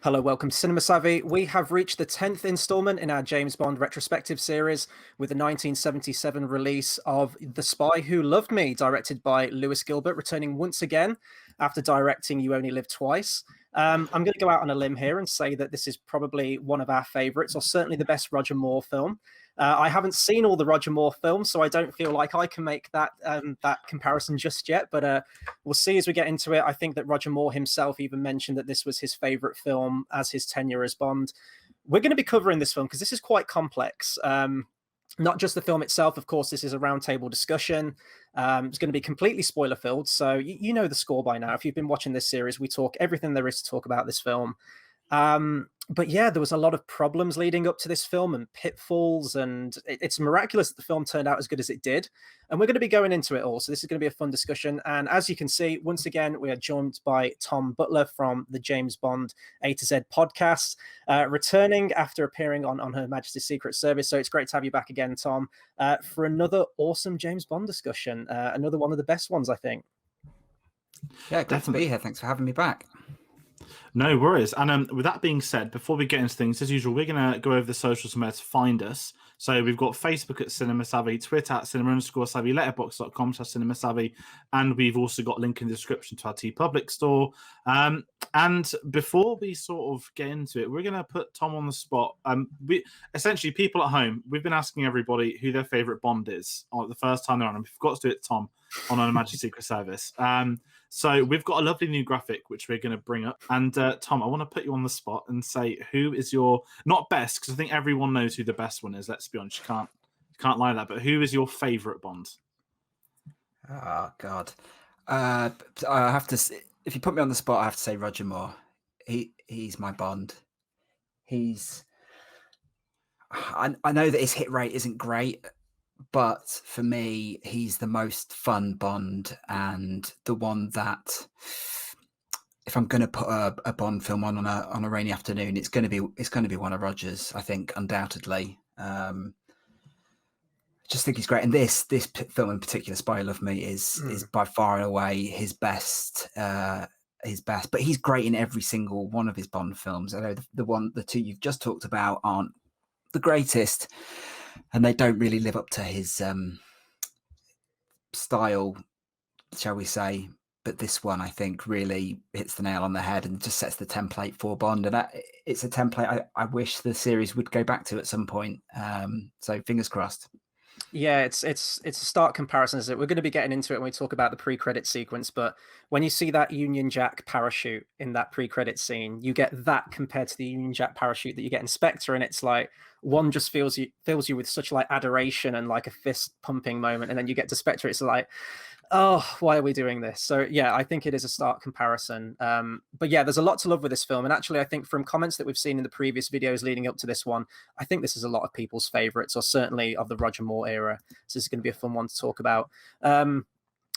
Hello, welcome to Cinema Savvy. We have reached the 10th installment in our James Bond Retrospective series with the 1977 release of The Spy Who Loved Me, directed by Lewis Gilbert, returning once again after directing You Only Live Twice. I'm going to go out on a limb here and say that this is probably one of our favorites, or certainly the best Roger Moore film. I haven't seen all the Roger Moore films, so I don't feel like I can make that comparison just yet. But we'll see as we get into it. I think that Roger Moore himself even mentioned that this was his favorite film as his tenure as Bond. We're going to be covering this film because this is quite complex. Not just the film itself, of course, this is a roundtable discussion. It's going to be completely spoiler filled. So you know the score by now. If you've been watching this series, we talk everything there is to talk about this film. But yeah, there was a lot of problems leading up to this film and pitfalls, and it's miraculous that the film turned out as good as it did. And we're going to be going into it all. So this is going to be a fun discussion. And as you can see, once again, we are joined by Tom Butler from the James Bond A to Z podcast, returning after appearing on Her Majesty's Secret Service. So it's great to have you back again, Tom, for another awesome James Bond discussion. Another one of the best ones, I think. Yeah, great to be here. Thanks for having me back. No worries. And with that being said, before we get into things, as usual, we're going to go over the socials from where to find us. So we've got Facebook at Cinema Savvy, Twitter at Cinema_Savvy, letterboxd.com/Cinema Savvy, and we've also got a link in the description to our TeePublic store. And before we sort of get into it, we're going to put Tom on the spot. We essentially, people at home, we've been asking everybody who their favourite Bond is the first time they're on, and we forgot to do it, Tom, on Her Majesty's Secret Service. So we've got a lovely new graphic which we're going to bring up. And Tom, I want to put you on the spot and say who is your, not best, because I think everyone knows who the best one is. Let's be honest, you can't lie to that. But who is your favourite Bond? Oh God, I have to. If you put me on the spot, I have to say Roger Moore. He's my Bond. I know that his hit rate isn't great, but for me, he's the most fun Bond, and the one that, if I'm going to put a Bond film on a rainy afternoon, it's going to be one of Roger's. I think undoubtedly. I just think he's great, and this film in particular, Spy Who Loved Me, is by far and away his best. But he's great in every single one of his Bond films. I know the two you've just talked about aren't the greatest, and they don't really live up to his style, shall we say. But this one, I think, really hits the nail on the head and just sets the template for Bond. And it's a template I wish the series would go back to at some point. So fingers crossed. Yeah, it's a stark comparison, isn't it? We're going to be getting into it when we talk about the pre-credit sequence, but when you see that Union Jack parachute in that pre-credit scene, you get that compared to the Union Jack parachute that you get in Spectre, and it's like one just fills you with such like adoration and like a fist pumping moment, and then you get to Spectre, it's like, oh, why are we doing this? So yeah, I think it is a stark comparison. But yeah, there's a lot to love with this film. And actually, I think from comments that we've seen in the previous videos leading up to this one, I think this is a lot of people's favorites, or certainly of the Roger Moore era. So this is going to be a fun one to talk about.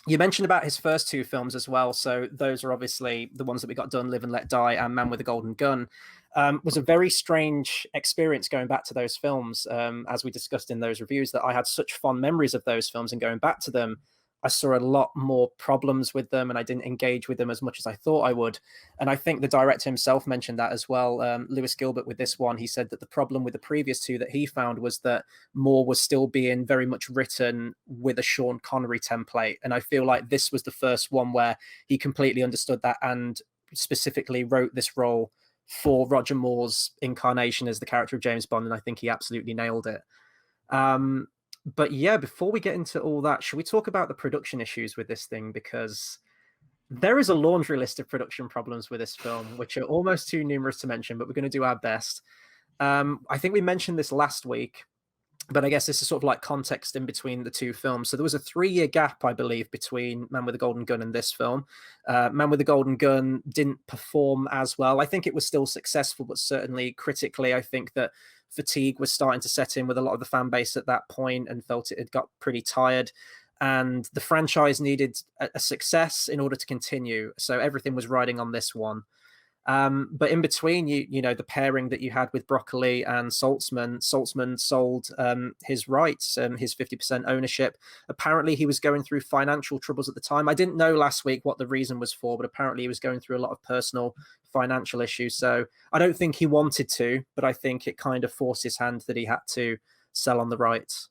You mentioned about his first two films as well. So those are obviously the ones that we got done, Live and Let Die and Man with a Golden Gun. Was a very strange experience going back to those films. As we discussed in those reviews, that I had such fond memories of those films, and going back to them, I saw a lot more problems with them, and I didn't engage with them as much as I thought I would. And I think the director himself mentioned that as well. Lewis Gilbert, with this one, he said that the problem with the previous two that he found was that Moore was still being very much written with a Sean Connery template. And I feel like this was the first one where he completely understood that and specifically wrote this role for Roger Moore's incarnation as the character of James Bond. And I think he absolutely nailed it. But yeah, before we get into all that, should we talk about the production issues with this thing? Because there is a laundry list of production problems with this film, which are almost too numerous to mention, but we're going to do our best. I think we mentioned this last week, but I guess this is sort of like context in between the two films. So there was a 3-year gap, I believe, between Man with a Golden Gun and this film. Man with a Golden Gun didn't perform as well. I think it was still successful, but certainly critically, I think that fatigue was starting to set in with a lot of the fan base at that point, and felt it had got pretty tired. And the franchise needed a success in order to continue. So everything was riding on this one. But in between, you know, the pairing that you had with Broccoli and Saltzman sold his rights, his 50% ownership. Apparently, he was going through financial troubles at the time. I didn't know last week what the reason was for, but apparently he was going through a lot of personal financial issues. So I don't think he wanted to, but I think it kind of forced his hand that he had to sell on the rights.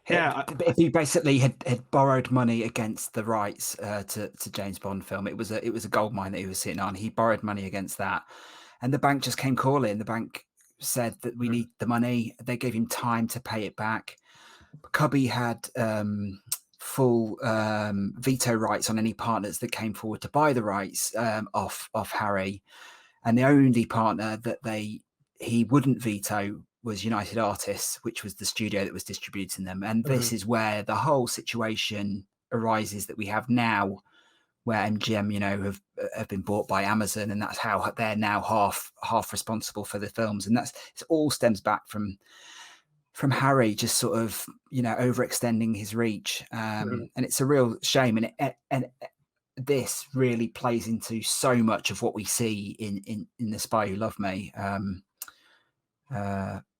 Yeah, He basically had borrowed money against the rights to James Bond film. It was a gold mine that he was sitting on. He borrowed money against that, and the bank just came calling. The bank said that we need the money. They gave him time to pay it back. Cubby had full veto rights on any partners that came forward to buy the rights off Harry, and the only partner that he wouldn't veto was United Artists, which was the studio that was distributing them. And this is where the whole situation arises that we have now, where MGM, you know, have been bought by Amazon, and that's how they're now half responsible for the films. And it all stems back from Harry just sort of, you know, overextending his reach. And it's a real shame. And this really plays into so much of what we see in The Spy Who Loved Me.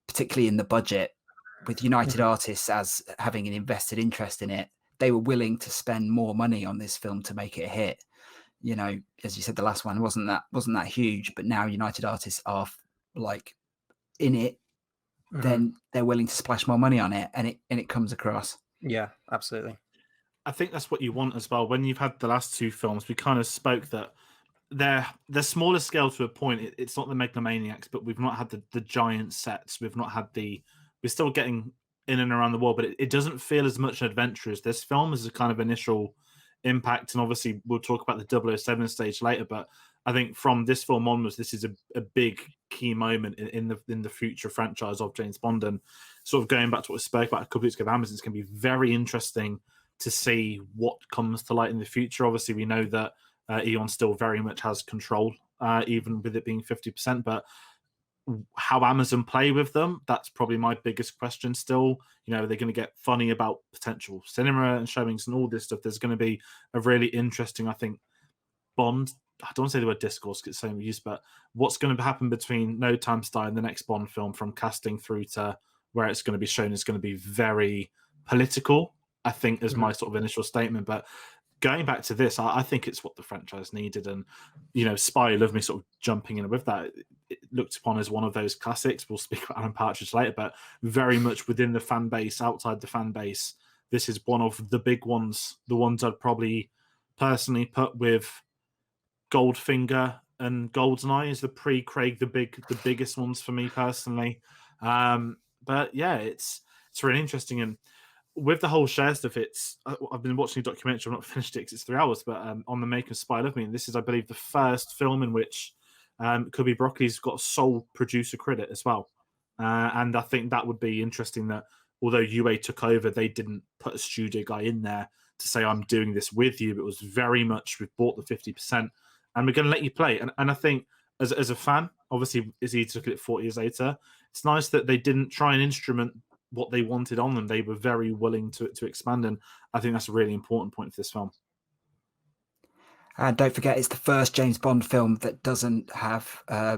Particularly in the budget, with United Artists as having an invested interest in it. They were willing to spend more money on this film to make it a hit. You know, as you said, the last one wasn't that huge, but now United Artists are like in it. Then they're willing to splash more money on it, and it comes across. Yeah, absolutely. I think that's what you want as well. When you've had the last two films, we kind of spoke that they're smaller scale to a point. It's not the Megalomaniacs, but we've not had the giant sets. We've not had we're still getting in and around the world, but it doesn't feel as much an adventure as this film as a kind of initial impact. And obviously we'll talk about the 007 stage later, but I think from this film onwards, this is a big key moment in the future franchise of James Bond. And sort of going back to what we spoke about a couple of weeks ago, Amazon's going to be very interesting to see what comes to light in the future. Obviously, we know that Eon still very much has control, even with it being 50%. But how Amazon play with them, that's probably my biggest question still. You know, they're going to get funny about potential cinema and showings and all this stuff. There's going to be a really interesting, I think, Bond. I don't want to say the word discourse because it's so used, but what's going to happen between No Time to Die and the next Bond film, from casting through to where it's going to be shown, is going to be very political, I think, is my sort of initial statement. But going back to this, I think it's what the franchise needed. And, you know, Spy Who Loved Me sort of jumping in with that, it looked upon as one of those classics. We'll speak about Alan Partridge later, but very much within the fan base, outside the fan base, this is one of the big ones, the ones I'd probably personally put with Goldfinger and Goldeneye as the pre-Craig, the biggest ones for me personally. But yeah, it's really interesting. And with the whole share stuff, I've been watching a documentary. I've not finished it because it's 3 hours, but on the make of Spy Love Me, and this is, I believe, the first film in which Cubby Broccoli's got a sole producer credit as well. And I think that would be interesting that although UA took over, they didn't put a studio guy in there to say, I'm doing this with you. It was very much, we've bought the 50% and we're going to let you play. And I think as a fan, obviously, it's easy to look at it 40 years later. It's nice that they didn't try and instrument what they wanted on them. They were very willing to expand, and I think that's a really important point for this film. And don't forget, it's the first James Bond film that doesn't have. I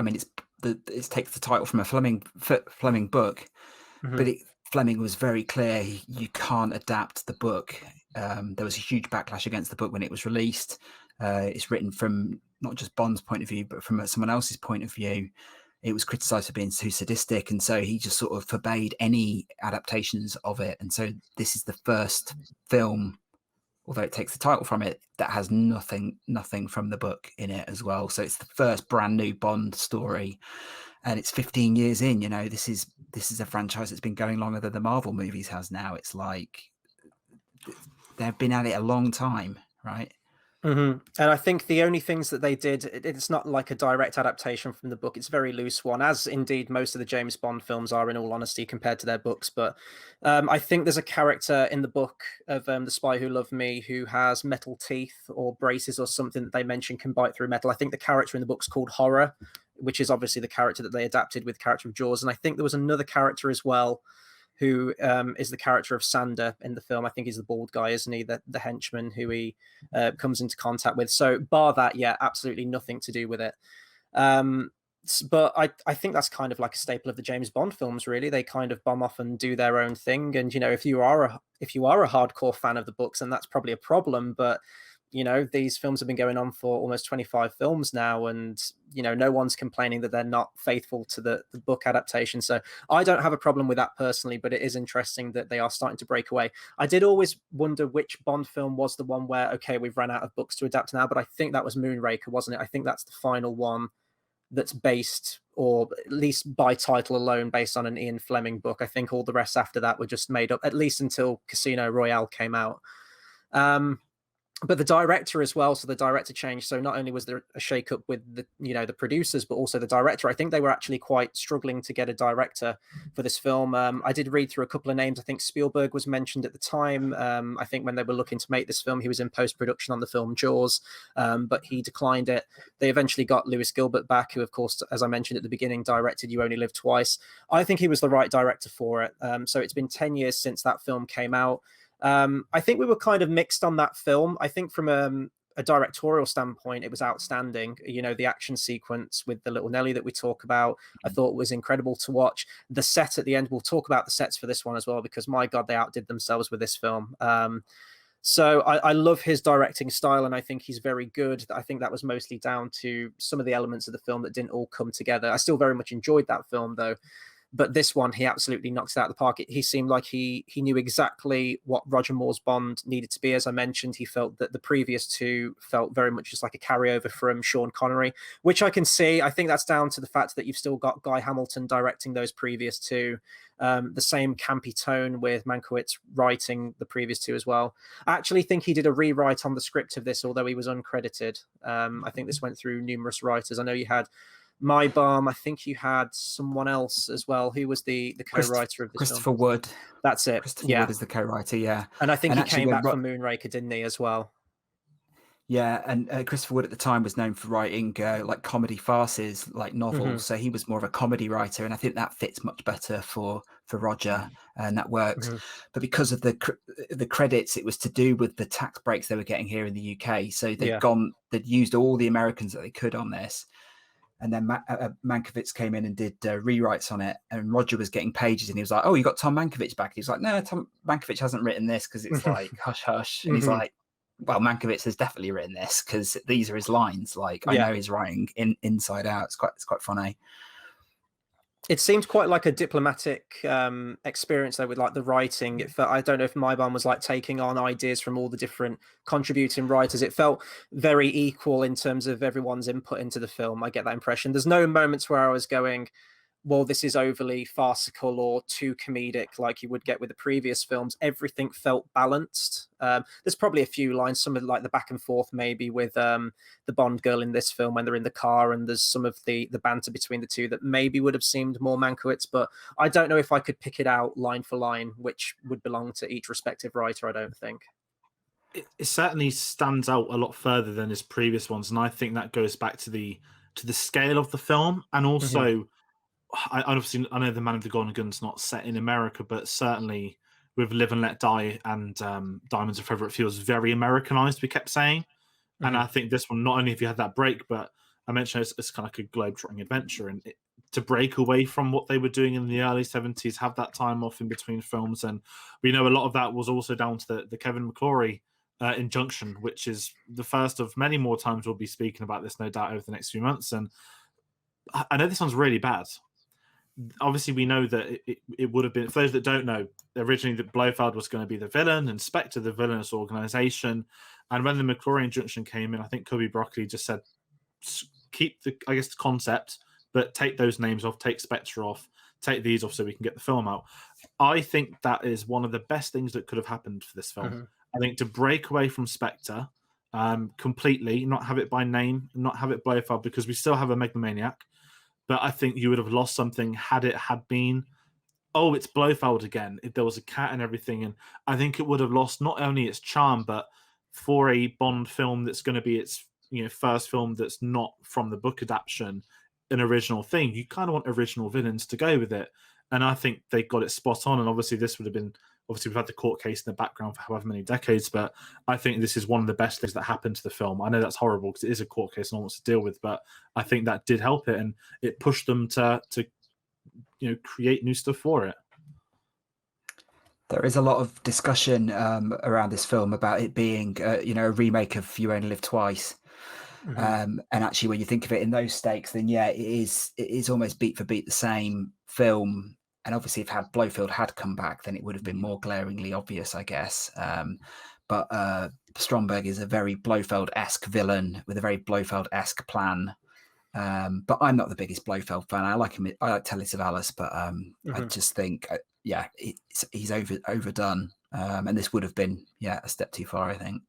mean, it takes the title from a Fleming book, but Fleming was very clear you can't adapt the book. There was a huge backlash against the book when it was released. It's written from not just Bond's point of view, but from someone else's point of view. It was criticised for being too sadistic, and so he just sort of forbade any adaptations of it. And so this is the first film, although it takes the title from it, that has nothing from the book in it as well. So it's the first brand new Bond story, and it's 15 years in. You know, this is a franchise that's been going longer than the Marvel movies has now. It's like they've been at it a long time, right? And I think the only things that they did, it's not like a direct adaptation from the book. It's a very loose one, as indeed most of the James Bond films are, in all honesty, compared to their books. But I think there's a character in the book of The Spy Who Loved Me who has metal teeth or braces or something that they mention can bite through metal. I think the character in the book's called Horror, which is obviously the character that they adapted with the character of Jaws. And I think there was another character as well who is the character of Sander in the film. I think he's the bald guy, isn't he? The henchman who he comes into contact with. So bar that, yeah, absolutely nothing to do with it. But I think that's kind of like a staple of the James Bond films, really. They kind of bomb off and do their own thing. And, you know, if you are a hardcore fan of the books, then that's probably a problem. But, you know, these films have been going on for almost 25 films now, and, you know, no one's complaining that they're not faithful to the book adaptation. So I don't have a problem with that personally, but it is interesting that they are starting to break away. I did always wonder which Bond film was the one where, okay, we've run out of books to adapt now, but I think that was Moonraker, wasn't it? I think that's the final one that's based, or at least by title alone, based on an Ian Fleming book. I think all the rest after that were just made up, at least until Casino Royale came out. But the director as well, so the director changed. So not only was there a shake-up with the producers, but also the director. I think they were actually quite struggling to get a director for this film. I did read through a couple of names. I think Spielberg was mentioned at the time. I think when they were looking to make this film, he was in post-production on the film Jaws, but he declined it. They eventually got Lewis Gilbert back, who, of course, as I mentioned at the beginning, directed You Only Live Twice. I think he was the right director for it. So it's been 10 years since that film came out. I think we were kind of mixed on that film. I think from a directorial standpoint, it was outstanding. You know, the action sequence with the little Nelly that we talk about, I thought was incredible to watch. The set at the end, we'll talk about the sets for this one as well, because my God, they outdid themselves with this film. So I love his directing style, and I think he's very good. I think that was mostly down to some of the elements of the film that didn't all come together. I still very much enjoyed that film, though. But this one, he absolutely knocks it out of the park. He seemed like he knew exactly what Roger Moore's Bond needed to be. As I mentioned, he felt that the previous two felt very much just like a carryover from Sean Connery, which I can see. I think that's down to the fact that you've still got Guy Hamilton directing those previous two. The same campy tone with Mankiewicz writing the previous two as well. I actually think he did a rewrite on the script of this, although he was uncredited. I think this went through numerous writers. I know you had My Bomb. I think you had someone else as well. Who was the co-writer of this Christopher film? Wood. That's it. Christopher Yeah. Wood is the co-writer, yeah. And I think he actually came back when from Moonraker, didn't he, as well? Yeah, and Christopher Wood at the time was known for writing like comedy farces, like novels. So he was more of a comedy writer, and I think that fits much better for Roger, and that worked. But because of the credits, it was to do with the tax breaks they were getting here in the UK. So they'd used all the Americans that they could on this. And then Mankiewicz came in and did rewrites on it, and Roger was getting pages, and he was like, "Oh, you got Tom Mankiewicz back?" He's like, "No, Tom Mankiewicz hasn't written this because it's like hush hush." And he's like, "Well, Mankiewicz has definitely written this because these are his lines. Like I know his writing inside out. It's quite funny." It seemed quite like a diplomatic experience though, with like the writing. I don't know if Maiban was like taking on ideas from all the different contributing writers. It felt very equal in terms of everyone's input into the film. I get that impression. There's no moments where I was going, well, this is overly farcical or too comedic like you would get with the previous films. Everything felt balanced. There's probably a few lines, some of like the back and forth maybe with the Bond girl in this film when they're in the car, and there's some of the banter between the two that maybe would have seemed more Mankiewicz, but I don't know if I could pick it out line for line, which would belong to each respective writer, I don't think. It certainly stands out a lot further than his previous ones, and I think that goes back to the scale of the film, and also I know The Man of the Golden Gun's not set in America, but certainly with Live and Let Die and Diamonds Are Forever, it feels very Americanized, we kept saying. And I think this one, not only have you had that break, but I mentioned it's kind of like a globe-trotting adventure, and to break away from what they were doing in the early 70s, have that time off in between films. And we know a lot of that was also down to the Kevin McClory injunction, which is the first of many more times we'll be speaking about this, no doubt, over the next few months. And I know this sounds really bad. Obviously, we know that it would have been, for those that don't know, originally that Blofeld was going to be the villain and Spectre the villainous organization. And when the McClory injunction came in, I think Kobe Broccoli just said, keep the concept, but take those names off, take Spectre off, take these off so we can get the film out. I think that is one of the best things that could have happened for this film. I think to break away from Spectre completely, not have it by name, not have it Blofeld, because we still have a megalomaniac. But I think you would have lost something had it had been, oh, it's Blofeld again. If there was a cat and everything. And I think it would have lost not only its charm, but for a Bond film that's going to be its first film that's not from the book adaptation, an original thing, you kind of want original villains to go with it. And I think they got it spot on. And obviously this would have been, obviously we've had the court case in the background for however many decades, but I think this is one of the best things that happened to the film. I know that's horrible because it is a court case no one wants to deal with, but I think that did help it, and it pushed them to create new stuff for it. There is a lot of discussion around this film about it being, a remake of You Only Live Twice. And actually, when you think of it in those stakes, then yeah, it is almost beat for beat the same film. And obviously, if Blofeld had come back, then it would have been more glaringly obvious, I guess. But Stromberg is a very Blofeld-esque villain with a very Blofeld-esque plan. But I'm not the biggest Blofeld fan. I like him. I like Telly Savalas, but I just think, he's overdone. And this would have been, a step too far, I think.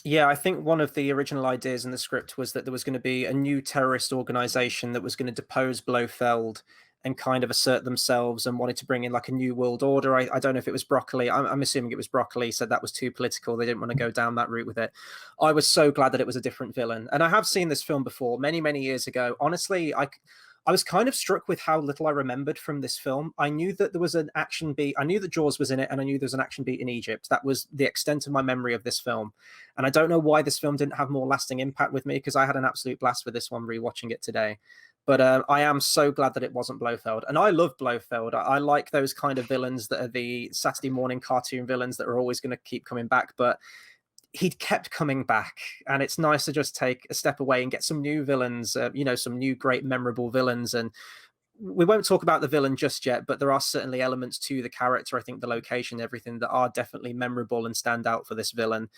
Yeah, I think one of the original ideas in the script was that there was going to be a new terrorist organization that was going to depose Blofeld and kind of assert themselves and wanted to bring in like a new world order. I don't know if it was Broccoli. I'm assuming it was Broccoli, said that was too political. They didn't want to go down that route with it. I was so glad that it was a different villain. And I have seen this film before many, many years ago. Honestly, I was kind of struck with how little I remembered from this film. I knew that there was an action beat. I knew that Jaws was in it, and I knew there was an action beat in Egypt. That was the extent of my memory of this film. And I don't know why this film didn't have more lasting impact with me, because I had an absolute blast with this one rewatching it today. But I am so glad that it wasn't Blofeld. And I love Blofeld. I like those kind of villains that are the Saturday morning cartoon villains that are always going to keep coming back. But he'd kept coming back, and it's nice to just take a step away and get some new villains, some new great memorable villains. And we won't talk about the villain just yet, but there are certainly elements to the character, I think the location, everything, that are definitely memorable and stand out for this villain.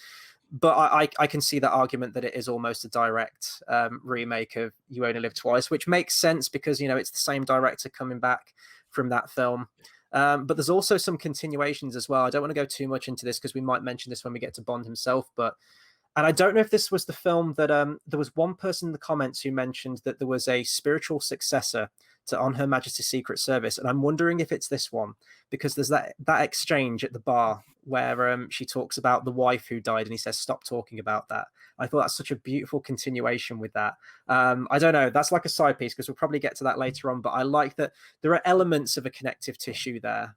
But I can see that argument that it is almost a direct remake of You Only Live Twice, which makes sense because, it's the same director coming back from that film. But there's also some continuations as well. I don't want to go too much into this because we might mention this when we get to Bond himself. And I don't know if this was the film that there was one person in the comments who mentioned that there was a spiritual successor to On Her Majesty's Secret Service. And I'm wondering if it's this one, because there's that exchange at the bar where she talks about the wife who died and he says, stop talking about that. I thought that's such a beautiful continuation with that. I don't know. That's like a side piece because we'll probably get to that later on. But I like that there are elements of a connective tissue there,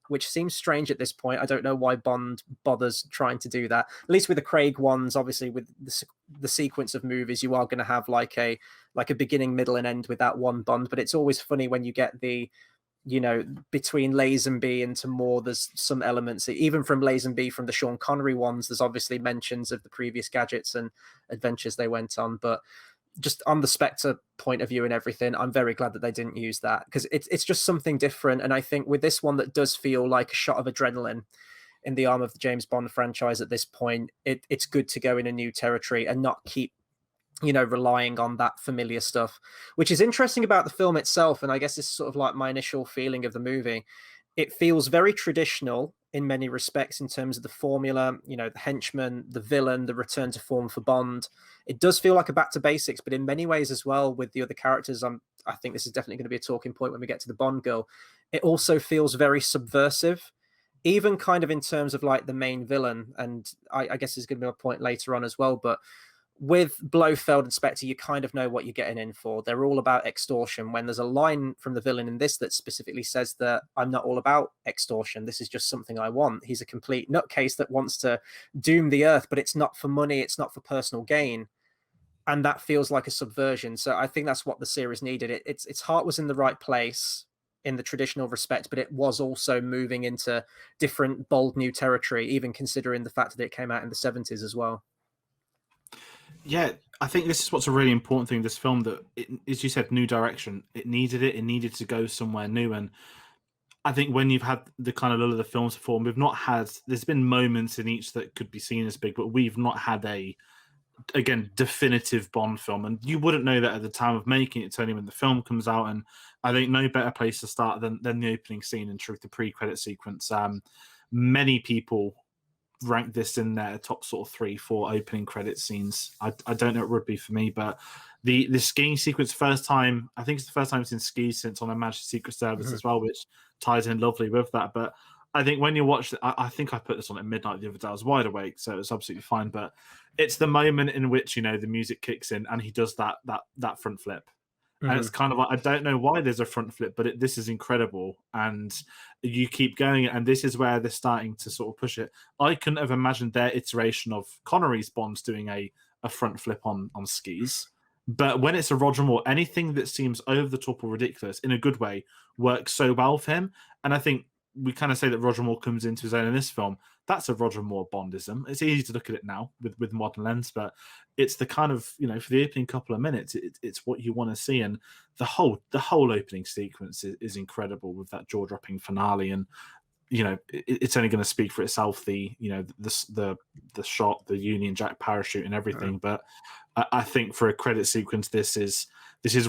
which seems strange at this point. I don't know why Bond bothers trying to do that. At least with the Craig ones, obviously with the sequence of movies, you are going to have like a beginning, middle, and end with that one Bond. But it's always funny when you get the between Lazenby and Moore, there's some elements, even from Lazenby, from the Sean Connery ones, there's obviously mentions of the previous gadgets and adventures they went on. But just on the Spectre point of view and everything, I'm very glad that they didn't use that, because it's just something different. And I think with this one, that does feel like a shot of adrenaline in the arm of the James Bond franchise at this point. It's good to go in a new territory and not keep relying on that familiar stuff, which is interesting about the film itself. And I guess this is sort of like my initial feeling of the movie. It feels very traditional in many respects in terms of the formula, the henchman, the villain, the return to form for Bond. It does feel like a back to basics, but in many ways as well with the other characters, I think this is definitely going to be a talking point when we get to the Bond girl. It also feels very subversive, even kind of in terms of like the main villain. And I guess there's going to be a point later on as well, but with Blofeld and Spectre, you kind of know what you're getting in for. They're all about extortion. When there's a line from the villain in this that specifically says that I'm not all about extortion, this is just something I want. He's a complete nutcase that wants to doom the earth, but it's not for money, it's not for personal gain. And that feels like a subversion. So I think that's what the series needed. Its heart was in the right place in the traditional respect, but it was also moving into different, bold new territory, even considering the fact that it came out in the 70s as well. Yeah, I think this is what's a really important thing in this film, that as you said, new direction. It needed to go somewhere new. And I think when you've had the kind of lull of the films before, there's been moments in each that could be seen as big, but we've not had again, definitive Bond film. And you wouldn't know that at the time of making it. It's only when the film comes out. And I think no better place to start than the opening scene, in truth, the pre-credit sequence. Many people rank this in their top sort of 3-4 opening credit scenes. I don't know what it would be for me, but the skiing sequence, I think it's the first time it's in skis since On Her Majesty's Secret Service as well, which ties in lovely with that. But I think when you watch it, I think I put this on at midnight the other day. I was wide awake, so it was absolutely fine. But it's the moment in which the music kicks in and he does that front flip, And it's kind of like, I don't know why there's a front flip, but this is incredible. And you keep going, and this is where they're starting to sort of push it. I couldn't have imagined their iteration of Connery's Bonds doing a front flip on skis. But when it's a Roger Moore, anything that seems over the top or ridiculous in a good way works so well for him. And I think we kind of say that Roger Moore comes into his own in this film. That's a Roger Moore Bondism. It's easy to look at it now with modern lens, but it's the kind of, for the opening couple of minutes, it's what you want to see. And the whole opening sequence is incredible with that jaw-dropping finale. And it's only going to speak for itself. The shot, the Union Jack parachute, and everything. But I think for a credit sequence, this is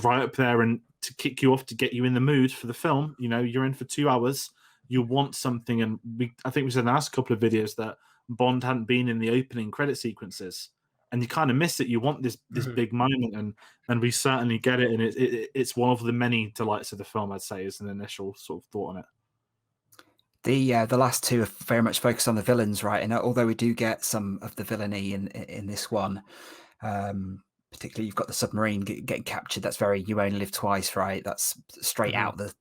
right up there, and to kick you off, to get you in the mood for the film. You're in for 2 hours. You want something, and I think we said in the last couple of videos that Bond hadn't been in the opening credit sequences, and you kind of miss it. You want this big moment, and we certainly get it, and it's one of the many delights of the film, I'd say, is an initial sort of thought on it. The last two are very much focused on the villains, right? And although we do get some of the villainy in this one, particularly you've got the submarine getting captured. That's very You Only Live Twice, right? That's straight out the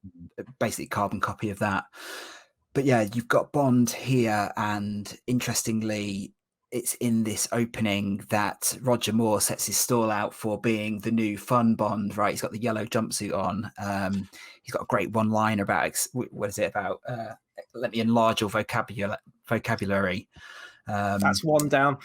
basically carbon copy of that. But yeah, you've got Bond here, and interestingly, it's in this opening that Roger Moore sets his stall out for being the new fun Bond, right? He's got the yellow jumpsuit on. He's got a great one-liner about, what is it about? Let me enlarge your vocabulary. That's one down.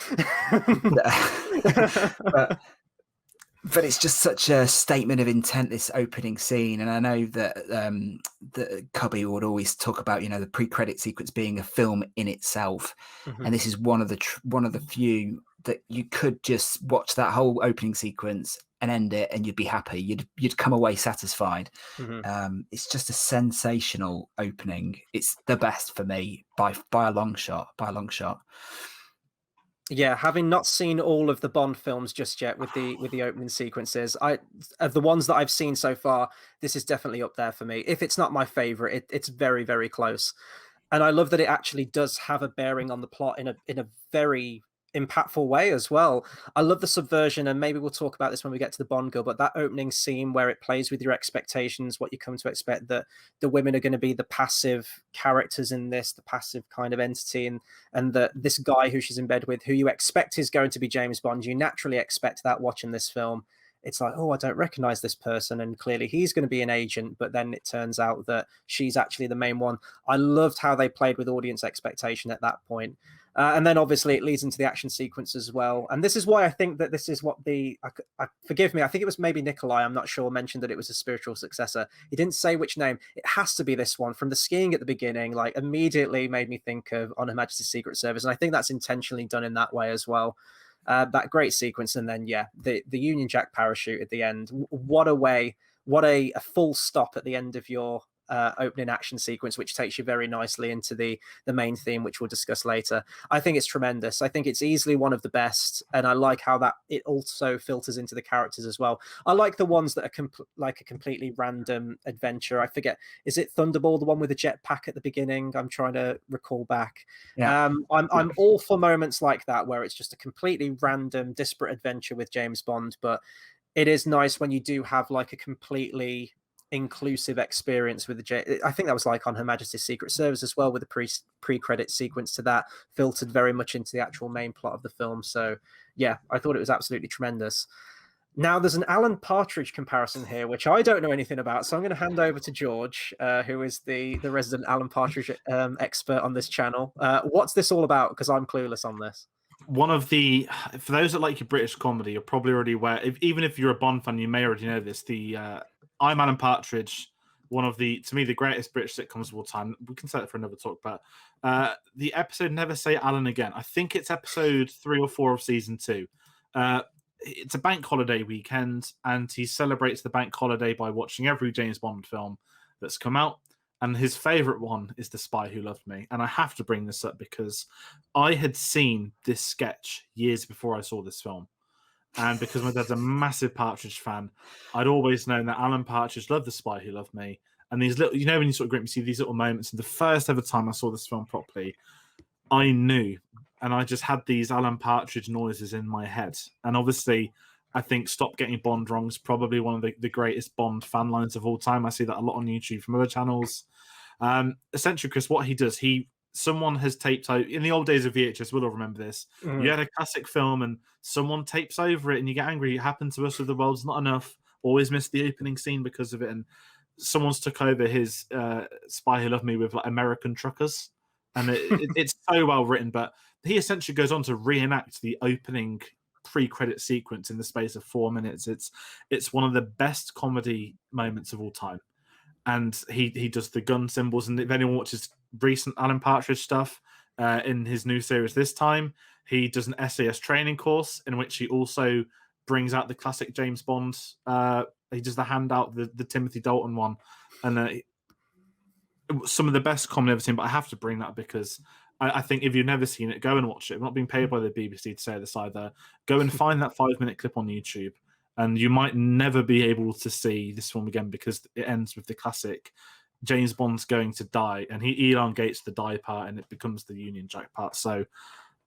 But it's just such a statement of intent, this opening scene. And I know that Cubby would always talk about, the pre-credit sequence being a film in itself. And this is one of the few that you could just watch that whole opening sequence and end it, and you'd be happy. You'd come away satisfied. It's just a sensational opening. It's the best for me by a long shot. Yeah, having not seen all of the Bond films just yet with the opening sequences, of the ones that I've seen so far, this is definitely up there for me. If it's not my favorite, it's very, very close. And I love that it actually does have a bearing on the plot in a very impactful way as well. I love the subversion, and maybe we'll talk about this when we get to the Bond girl, but that opening scene where it plays with your expectations, what you come to expect, that the women are going to be the passive characters in this, the passive kind of entity, and that this guy who she's in bed with, who you expect is going to be James Bond, you naturally expect that watching this film. It's like, oh, I don't recognize this person, and clearly he's going to be an agent, but then it turns out that she's actually the main one. I loved how they played with audience expectation at that point. And then obviously it leads into the action sequence as well. And this is why I think that this is what forgive me, I think it was maybe Nikolai, I'm not sure, mentioned that it was a spiritual successor. He didn't say which name. It has to be this one. From the skiing at the beginning, like, immediately made me think of On Her Majesty's Secret Service. And I think that's intentionally done in that way as well. That great sequence. And then, yeah, the Union Jack parachute at the end. What a way, what a full stop at the end of your opening action sequence, which takes you very nicely into the main theme, which we'll discuss later. I think it's tremendous. I think it's easily one of the best, and I like how that it also filters into the characters as well. I like the ones that are like a completely random adventure. I forget, is it Thunderball, the one with the jetpack at the beginning? I'm trying to recall back. Yeah. I'm all for moments like that where it's just a completely random, disparate adventure with James Bond, but it is nice when you do have like a completely inclusive experience with I think that was like On Her Majesty's Secret Service as well, with the pre-credit sequence to that filtered very much into the actual main plot of the film. So yeah, I thought it was absolutely tremendous. Now there's an Alan Partridge comparison here, which I don't know anything about, so I'm going to hand over to George, who is the resident Alan Partridge expert on this channel. What's this all about? Because I'm clueless on this. One of the, for those that like your British comedy, you're probably already aware, even if you're a Bond fan, you may already know this, I'm Alan Partridge, one of the, to me, the greatest British sitcoms of all time. We can set it for another talk, but the episode Never Say Alan Again, I think it's episode 3 or 4 of season 2. It's a bank holiday weekend, and he celebrates the bank holiday by watching every James Bond film that's come out. And his favourite one is The Spy Who Loved Me. And I have to bring this up because I had seen this sketch years before I saw this film. And because my dad's a massive Partridge fan, I'd always known that Alan Partridge loved The Spy Who Loved Me. And these little, when you sort of grip, you see these little moments. And the first ever time I saw this film properly, I knew. And I just had these Alan Partridge noises in my head. And obviously, I think "Stop Getting Bond Wrong" is probably one of the greatest Bond fan lines of all time. I see that a lot on YouTube from other channels. Essentially, Chris, what he does, someone has taped out in the old days of VHS. We'll all remember this. You had a classic film, and someone tapes over it, and you get angry. It happened to us with The World's Not Enough. Always missed the opening scene because of it, and someone's took over his Spy Who Loved Me with like American truckers, and it's so well written. But he essentially goes on to reenact the opening pre-credit sequence in the space of 4 minutes. It's one of the best comedy moments of all time. And he does the gun symbols. And if anyone watches recent Alan Partridge stuff in his new series this time, he does an SAS training course in which he also brings out the classic James Bond. He does the handout, the Timothy Dalton one. And some of the best comedy I've ever seen, but I have to bring that because I think if you've never seen it, go and watch it. I'm not being paid by the BBC to say this either. Go and find that 5-minute clip on YouTube. And you might never be able to see this film again because it ends with the classic James Bond's going to die, and he elongates the die part, and it becomes the Union Jack part. So,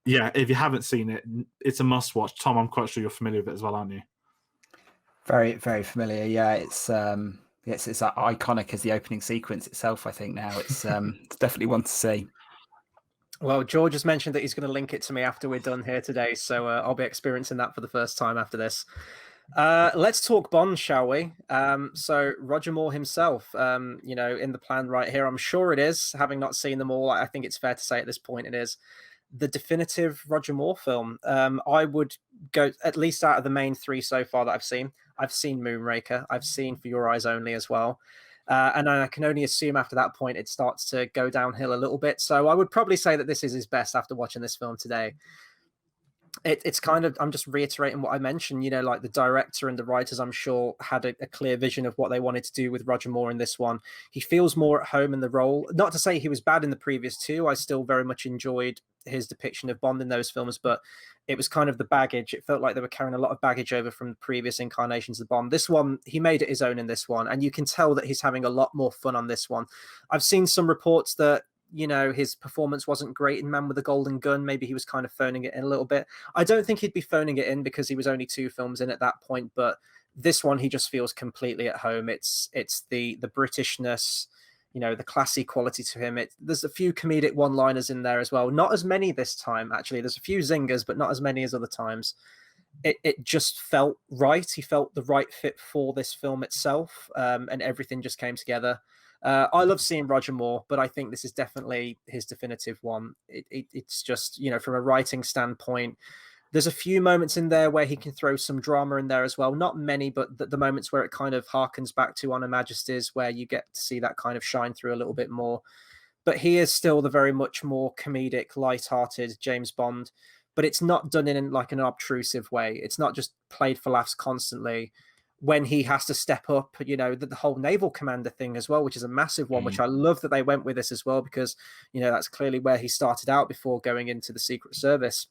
yeah, if you haven't seen it, it's a must-watch. Tom, I'm quite sure you're familiar with it as well, aren't you? Very, very familiar. Yeah, it's iconic as the opening sequence itself. I think now it's definitely one to see. Well, George has mentioned that he's going to link it to me after we're done here today, so I'll be experiencing that for the first time after this. Let's talk Bond, shall we? So Roger Moore himself, in the plan right here, I'm sure it is, having not seen them all, I think it's fair to say at this point it is the definitive Roger Moore film. I would go, at least out of the main three so far that I've seen Moonraker, I've seen For Your Eyes Only as well. And I can only assume after that point it starts to go downhill a little bit. So I would probably say that this is his best after watching this film today. It's kind of, I'm just reiterating what I mentioned, like the director and the writers, I'm sure, had a clear vision of what they wanted to do with Roger Moore in this one. He feels more at home in the role. Not to say he was bad in the previous two. I still very much enjoyed his depiction of Bond in those films, but it was kind of the baggage. It felt like they were carrying a lot of baggage over from the previous incarnations of Bond. This one, he made it his own in this one, and you can tell that he's having a lot more fun on this one. I've seen some reports that his performance wasn't great in Man with the Golden Gun. Maybe he was kind of phoning it in a little bit. I don't think he'd be phoning it in because he was only 2 films in at that point, but this one, he just feels completely at home. It's the Britishness, the classy quality to him. There's a few comedic one-liners in there as well. Not as many this time, actually. There's a few zingers, but not as many as other times. It just felt right. He felt the right fit for this film itself, and everything just came together. I love seeing Roger Moore, but I think this is definitely his definitive one. It's just, from a writing standpoint, there's a few moments in there where he can throw some drama in there as well. Not many, but the moments where it kind of harkens back to On Her Majesty's, where you get to see that kind of shine through a little bit more. But he is still the very much more comedic, light-hearted James Bond, but it's not done in like an obtrusive way. It's not just played for laughs constantly. When he has to step up, the whole naval commander thing as well, which is a massive one, which I love that they went with this as well, because, that's clearly where he started out before going into the Secret Service.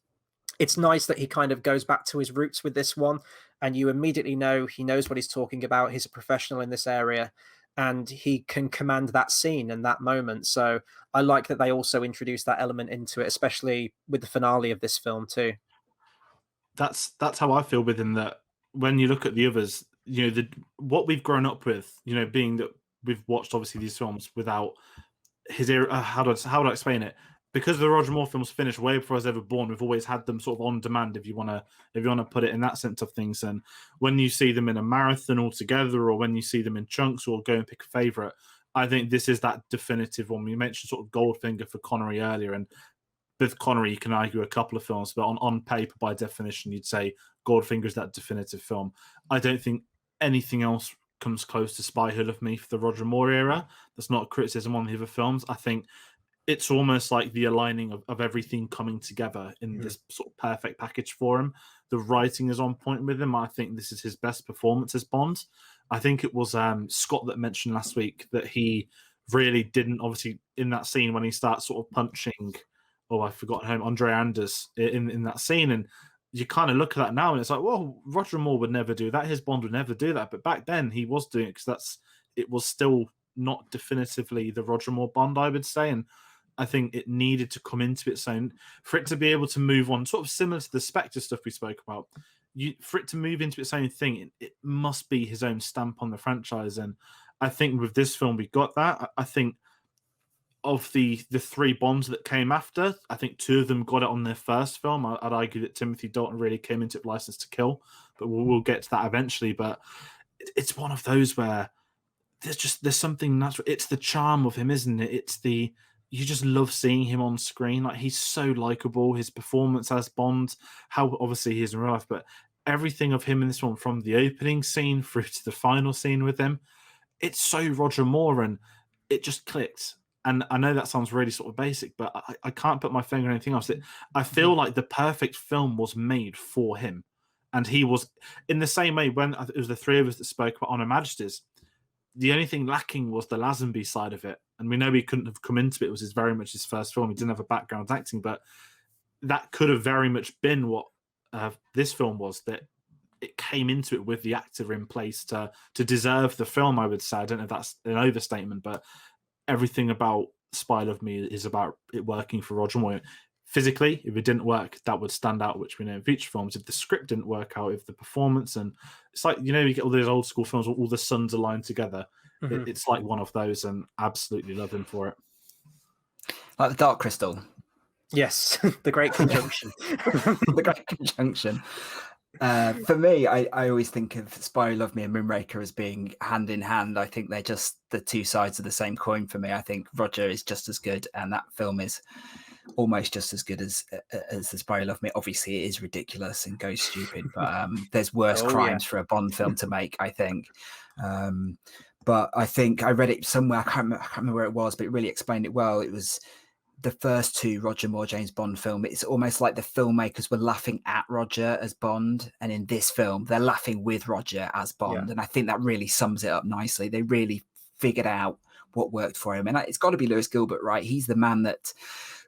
It's nice that he kind of goes back to his roots with this one, and you immediately know he knows what he's talking about. He's a professional in this area, and he can command that scene and that moment. So I like that they also introduced that element into it, especially with the finale of this film too. That's how I feel with him, that when you look at the others, what we've grown up with, being that we've watched obviously these films without his era. How do I explain it? Because the Roger Moore films finished way before I was ever born, we've always had them sort of on demand, if you want to put it in that sense of things. And when you see them in a marathon all together, or when you see them in chunks, or go and pick a favorite, I think this is that definitive one. You mentioned sort of Goldfinger for Connery earlier, and with Connery, you can argue a couple of films, but on paper, by definition, you'd say Goldfinger is that definitive film. I don't think anything else comes close to Spy Who Loved Me for the Roger Moore era. That's not a criticism on the other films. I think it's almost like the aligning of everything coming together in this sort of perfect package for him. The writing is on point with him. I think this is his best performance as Bond. I think it was Scott that mentioned last week that he really didn't, obviously, in that scene when he starts sort of punching, I forgot him, Andre Anders in that scene. And you kind of look at that now and it's like, well, Roger Moore would never do that. His Bond would never do that. But back then he was doing it because it was still not definitively the Roger Moore Bond, I would say. And I think it needed to come into its own for it to be able to move on, sort of similar to the Spectre stuff we spoke about. for it to move into its own thing, it must be his own stamp on the franchise. And I think with this film, we got that. I think of the three Bonds that came after, I think two of them got it on their first film. I'd argue that Timothy Dalton really came into it with License to Kill, but we'll get to that eventually. But it's one of those where there's something natural. It's the charm of him, isn't it? You just love seeing him on screen. Like, he's so likable. His performance as Bond, how obviously he is in real life, but everything of him in this one, from the opening scene through to the final scene with him, it's so Roger Moore, and it just clicked. And I know that sounds really sort of basic, but I can't put my finger on anything else. I feel like the perfect film was made for him. And he was, in the same way, when it was the three of us that spoke about Honor Majesties, the only thing lacking was the Lazenby side of it. And we know he couldn't have come into it. It was very much his first film. He didn't have a background acting, but that could have very much been what this film was, that it came into it with the actor in place to deserve the film, I would say. I don't know if that's an overstatement, but everything about Spy Love Me is about it working for Roger Moore. Physically, if it didn't work, that would stand out, which we know in future films. If the script didn't work out, if the performance, and it's like, you get all those old school films where all the suns align together. Mm-hmm. It's like one of those, and absolutely love him for it. Like the Dark Crystal. Yes, the Great Conjunction. The Great Conjunction. For me, I always think of Spy Who Loved Me and Moonraker as being hand in hand. I think they're just the two sides of the same coin for me. I think Roger is just as good, and that film is almost just as good as the Spy Who Loved Me. Obviously, it is ridiculous and goes stupid, but there's worse crimes for a Bond film to make, I think. But I think I read it somewhere. I can't remember where it was, but it really explained it well. It was the first two Roger Moore James Bond film. It's almost like the filmmakers were laughing at Roger as Bond, and in this film they're laughing with Roger as Bond. And I think that really sums it up nicely. They really figured out what worked for him, and it's got to be Lewis Gilbert, right? He's the man that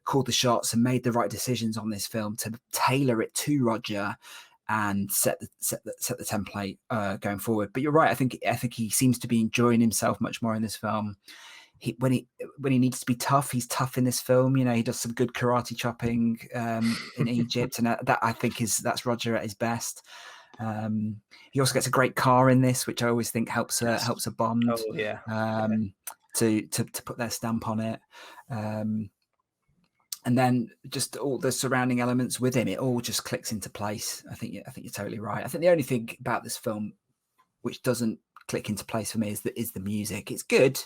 called the shots and made the right decisions on this film to tailor it to Roger and set the template going forward. But you're right. I think he seems to be enjoying himself much more in this film. When he needs to be tough, he's tough in this film. He does some good karate chopping in Egypt, and that I think that's Roger at his best. He also gets a great car in this, which I always think helps a Bond. Oh yeah. To put their stamp on it. And then just all the surrounding elements with him, it all just clicks into place. I think you're totally right. I think the only thing about this film which doesn't click into place for me is the music. It's good,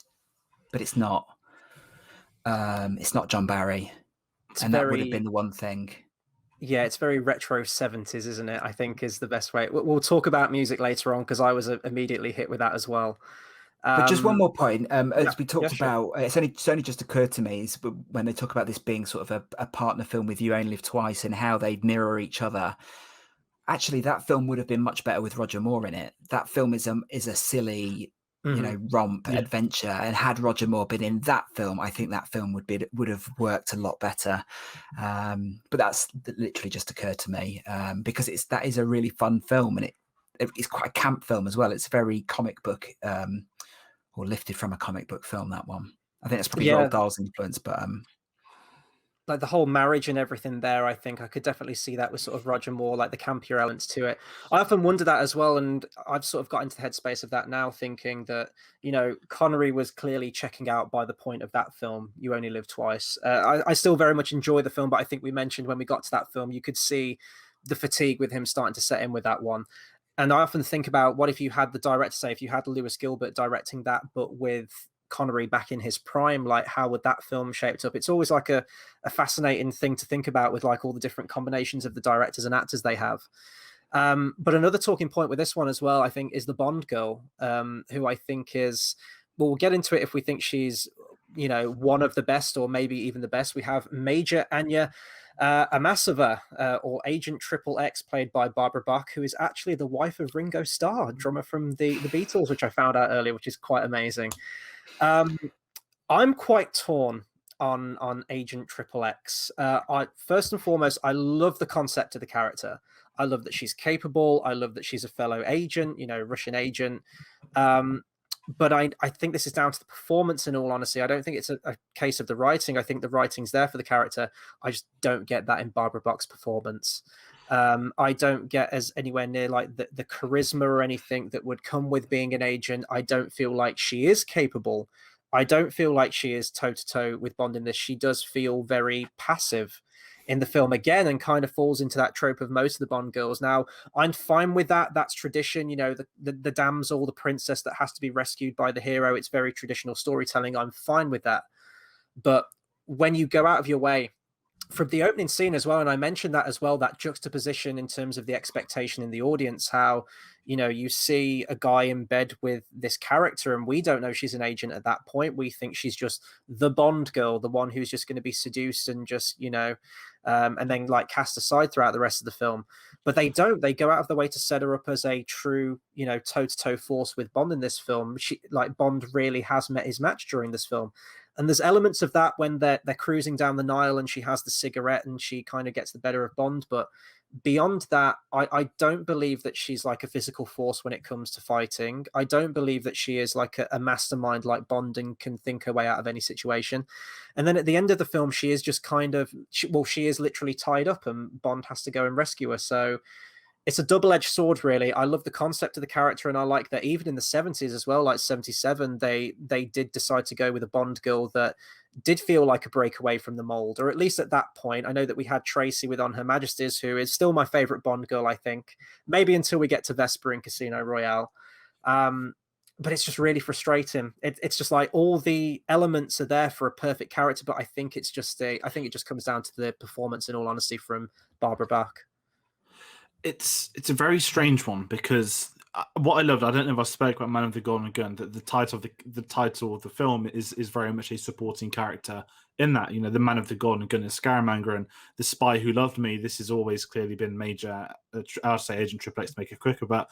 but it's not John Barry. That would have been the one thing. Yeah, it's very retro 70s, isn't it? I think is the best way. We'll talk about music later on, because I was immediately hit with that as well. But just one more point, as we talked about, it's only just occurred to me is when they talk about this being sort of a partner film with You Only Live Twice and how they mirror each other. Actually, that film would have been much better with Roger Moore in it. That film is a silly, romp adventure, and had Roger Moore been in that film, I think that film would have worked a lot better. But that's literally just occurred to me because that is a really fun film, and it's quite a camp film as well. It's very comic book. Or lifted from a comic book film, that one. I think that's probably Roald Dahl's influence, but like the whole marriage and everything there, I think I could definitely see that with sort of Roger Moore, like the campier elements to it. I often wonder that as well, and I've sort of got into the headspace of that now, thinking that, Connery was clearly checking out by the point of that film, You Only Live Twice. I still very much enjoy the film, but I think we mentioned when we got to that film, you could see the fatigue with him starting to set in with that one. And I often think about, what if you had the director, say, if you had Lewis Gilbert directing that, but with Connery back in his prime, like how would that film shaped up? It's always like a fascinating thing to think about, with like all the different combinations of the directors and actors they have. But another talking point with this one as well, I think, is the Bond girl, who I think is, well, we'll get into it if we think she's, one of the best or maybe even the best. We have Major Anya Amasova, or Agent XXX, played by Barbara Bach, who is actually the wife of Ringo Starr, drummer from the Beatles, which I found out earlier, which is quite amazing. I'm quite torn on Agent XXX. First and foremost, I love the concept of the character. I love that she's capable. I love that she's a fellow agent, Russian agent. but I think this is down to the performance, in all honesty. I don't think it's a case of the writing. I think the writing's there for the character. I just don't get that in Barbara Bach's performance. I don't get as anywhere near like the charisma or anything that would come with being an agent. I don't feel like she is capable. I don't feel like she is toe to toe with Bond in this. She does feel very passive in the film again, and kind of falls into that trope of most of the Bond girls. Now, I'm fine with that. That's tradition, you know, the damsel, the princess that has to be rescued by the hero. It's very traditional storytelling. I'm fine with that. But when you go out of your way from the opening scene as well, and I mentioned that as well, that juxtaposition in terms of the expectation in the audience, how, you know, you see a guy in bed with this character and we don't know she's an agent at that point. We think she's just the Bond girl, the one who's just going to be seduced and just, you know, and then like cast aside throughout the rest of the film. But they don't. They go out of the way to set her up as a true, you know, toe-to-toe force with Bond in this film. Like Bond really has met his match during this film. And there's elements of that when they're cruising down the Nile and she has the cigarette and she kind of gets the better of Bond. But beyond that, I don't believe that she's like a physical force when it comes to fighting. I don't believe that she is like a mastermind like Bond and can think her way out of any situation. And then at the end of the film, she is just kind of, she is literally tied up and Bond has to go and rescue her. So it's a double-edged sword, really. I love the concept of the character, and I like that even in the 70s as well, like 77, they did decide to go with a Bond girl that did feel like a breakaway from the mold, or at least at that point. I know that we had Tracy with On Her Majesty's, who is still my favorite Bond girl, I think, maybe until we get to Vesper in Casino Royale. But it's just really frustrating. It's just like all the elements are there for a perfect character, but I think it just comes down to the performance, in all honesty, from Barbara Bach. It's a very strange one because what I loved, I don't know if I spoke about Man of the Golden Gun, that the title of the film is very much a supporting character in that. You know, the Man of the Golden Gun is Scaramanga, and The Spy Who Loved Me. This has always clearly been major. I'll say Agent Triple X to make it quicker, but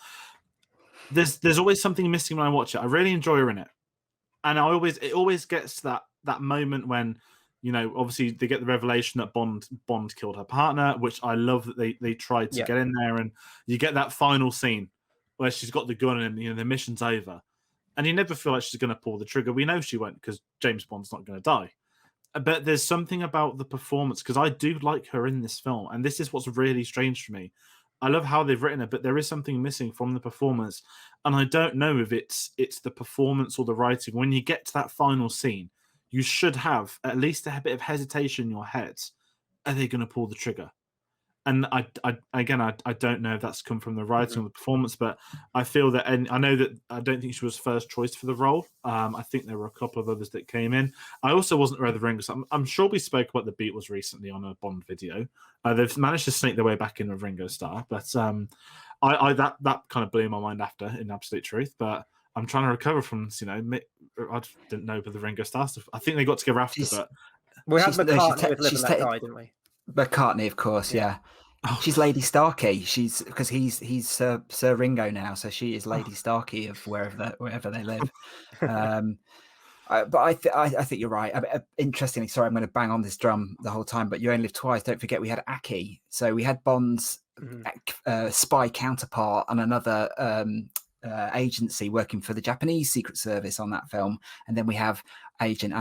there's always something missing when I watch it. I really enjoy her in it, and it always gets that moment when, you know, obviously they get the revelation that Bond killed her partner, which I love that they tried to get in there, and you get that final scene where she's got the gun and, you know, the mission's over, and you never feel like she's going to pull the trigger. We know she won't because James Bond's not going to die. But there's something about the performance, because I do like her in this film, and this is what's really strange for me. I love how they've written it, but there is something missing from the performance, and I don't know if it's the performance or the writing. When you get to that final scene, you should have at least a bit of hesitation in your head. Are they going to pull the trigger? And I don't know if that's come from the writing or the performance, but I feel that, and I know that I don't think she was first choice for the role. I think there were a couple of others that came in. I also wasn't aware of the Ringo. I'm sure we spoke about the Beatles recently on a Bond video. They've managed to sneak their way back in with Ringo Starr, but that kind of blew my mind after, in absolute truth. But I'm trying to recover from, you know, I didn't know about the Ringo Starr stuff. I think they got together after, but we had McCartney with Live and Let Die, didn't we? McCartney, of course, yeah. Oh. She's Lady Starkey. She's because he's Sir Ringo now, so she is Lady Starkey of wherever they live. But I think you're right. Interestingly, sorry, I'm going to bang on this drum the whole time, but You Only Live Twice. Don't forget, we had Aki. So we had Bond's spy counterpart and another agency working for the Japanese Secret Service on that film, and then we have Agent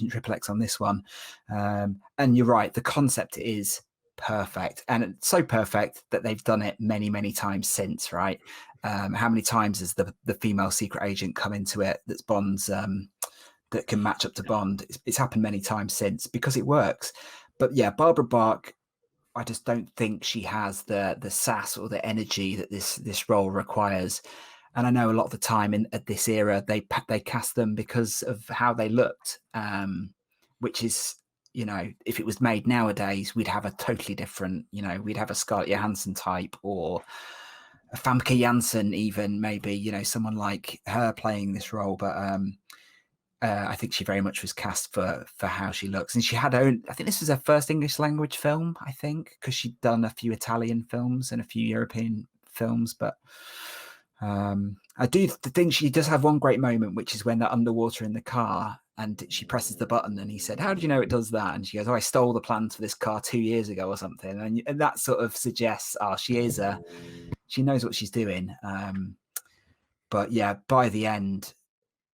Triple X on this one. And you're right, the concept is perfect, and it's so perfect that they've done it many times since, right? How many times has the female secret agent come into it that's Bond's that can match up to Bond? It's happened many times since because it works. But yeah, Barbara Bach, I just don't think she has the sass or the energy that this role requires. And I know a lot of the time at this era, they cast them because of how they looked, which is, you know, if it was made nowadays, we'd have a totally different, you know, we'd have a Scarlett Johansson type or a Famke Janssen, even maybe, you know, someone like her playing this role. But I think she very much was cast for how she looks. And she had I think this was her first English language film, I think, because she'd done a few Italian films and a few European films. But I do think she does have one great moment, which is when they're underwater in the car and she presses the button and he said, "How did you know it does that?" And she goes, "Oh, I stole the plans for this car 2 years ago or something." And that sort of suggests, she knows what she's doing. But yeah, by the end,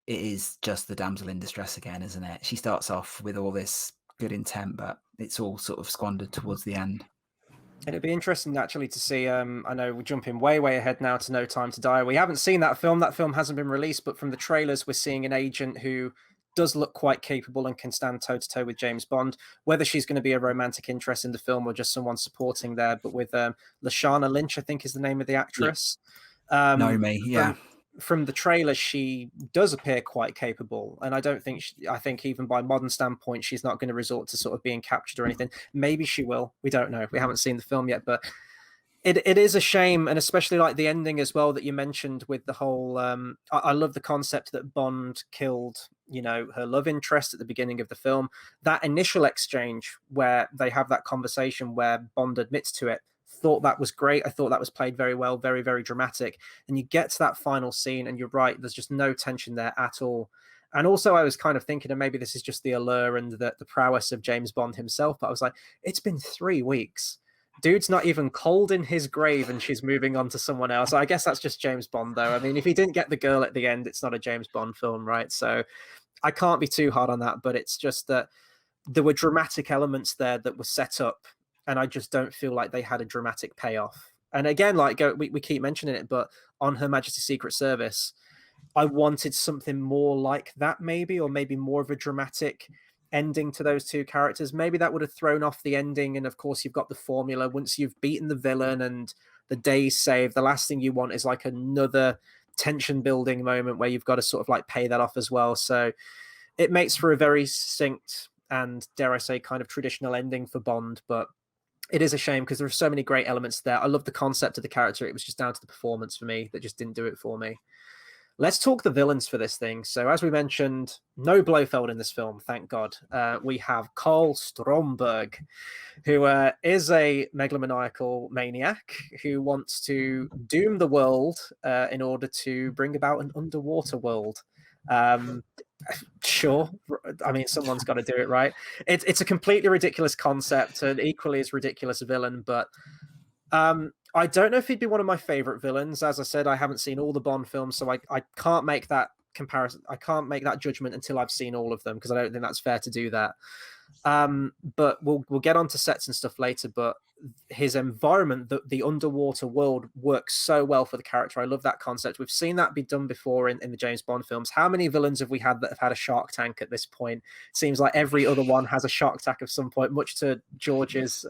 it is just the damsel in distress again, isn't it? She starts off with all this good intent, but it's all sort of squandered towards the end. It'd be interesting actually to see. I know we're jumping way ahead now to No Time to Die. We haven't seen that film. That film hasn't been released, but from the trailers, we're seeing an agent who does look quite capable and can stand toe to toe with James Bond. Whether she's going to be a romantic interest in the film or just someone supporting there, but with Lashana Lynch, I think is the name of the actress. Know me, yeah. From the trailer, she does appear quite capable, and I don't think I think even by modern standpoint, she's not going to resort to sort of being captured or anything. Maybe she will. We don't know. We haven't seen the film yet, but it is a shame, and especially like the ending as well that you mentioned with the whole. I love the concept that Bond killed, her love interest at the beginning of the film. That initial exchange where they have that conversation where Bond admits to it. Thought that was great. I thought that was played very well, very dramatic. And you get to that final scene, and you're right, there's just no tension there at all. And also, I was kind of thinking, and maybe this is just the allure and the prowess of James Bond himself, but I was like, it's been 3 weeks. Dude's not even cold in his grave, and she's moving on to someone else. I guess that's just James Bond, though. I mean, if he didn't get the girl at the end, it's not a James Bond film, right? So I can't be too hard on that, but it's just that there were dramatic elements there that were set up, and I just don't feel like they had a dramatic payoff. And again, like we keep mentioning it, but on Her Majesty's Secret Service, I wanted something more like that, maybe, or maybe more of a dramatic ending to those two characters. Maybe that would have thrown off the ending. And of course, you've got the formula. Once you've beaten the villain and the day's saved, the last thing you want is like another tension building moment where you've got to sort of like pay that off as well. So it makes for a very succinct and, dare I say, kind of traditional ending for Bond, but it is a shame because there are so many great elements there. I love the concept of the character. It was just down to the performance for me that just didn't do it for me. Let's talk the villains for this thing. So as we mentioned, no Blofeld in this film, thank God. We have Karl Stromberg, who is a megalomaniacal maniac who wants to doom the world in order to bring about an underwater world. Sure. I mean, someone's got to do it, right? It's a completely ridiculous concept and equally as ridiculous a villain, but I don't know if he'd be one of my favorite villains. As I said, I haven't seen all the Bond films, so I can't make that comparison. I can't make that judgment until I've seen all of them because I don't think that's fair to do that. But we'll get onto sets and stuff later. But his environment, the underwater world, works so well for the character. I love that concept. We've seen that be done before in the James Bond films. How many villains have we had that have had a shark tank at this point? Seems like every other one has a shark tank at some point, much to George's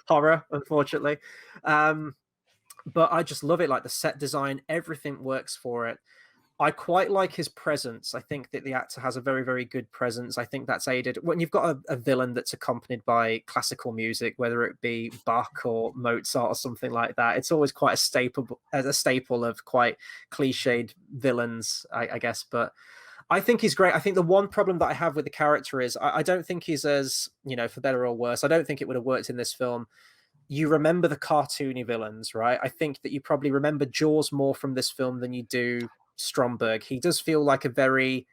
horror, unfortunately. But I just love it. Like the set design, everything works for it. I quite like his presence. I think that the actor has a very good presence. I think that's aided when you've got a villain that's accompanied by classical music, whether it be Bach or Mozart or something like that. It's always quite a staple of quite cliched villains, I guess. But I think he's great. I think the one problem that I have with the character is I don't think he's as, for better or worse, I don't think it would have worked in this film. You remember the cartoony villains, right? I think that you probably remember Jaws more from this film than you do Stromberg. He does feel like a very,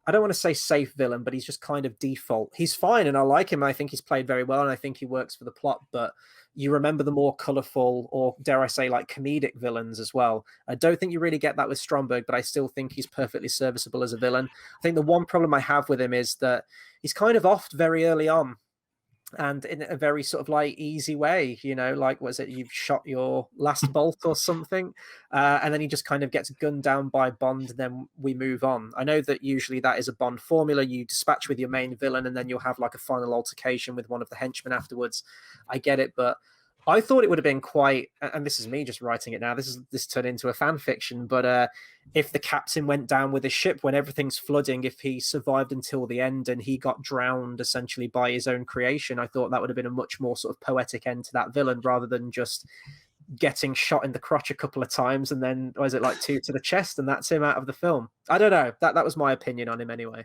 I don't want to say safe villain, but he's just kind of default. He's fine, and I like him. I think he's played very well, and I think he works for the plot, but you remember the more colorful, or dare I say, like comedic villains as well. I don't think you really get that with Stromberg, but I still think he's perfectly serviceable as a villain. I think the one problem I have with him is that he's kind of offed very early on, and in a very sort of like easy way, like, was it you've shot your last bolt or something, and then he just kind of gets gunned down by Bond, and then we move on. I know that usually that is a Bond formula. You dispatch with your main villain, and then you'll have like a final altercation with one of the henchmen afterwards. I get it, but I thought it would have been quite, and this is me just writing it now, this turned into a fan fiction, but if the captain went down with his ship when everything's flooding, if he survived until the end and he got drowned essentially by his own creation, I thought that would have been a much more sort of poetic end to that villain rather than just getting shot in the crotch a couple of times and then, was it like 2 to the chest, and that's him out of the film. I don't know. That was my opinion on him anyway.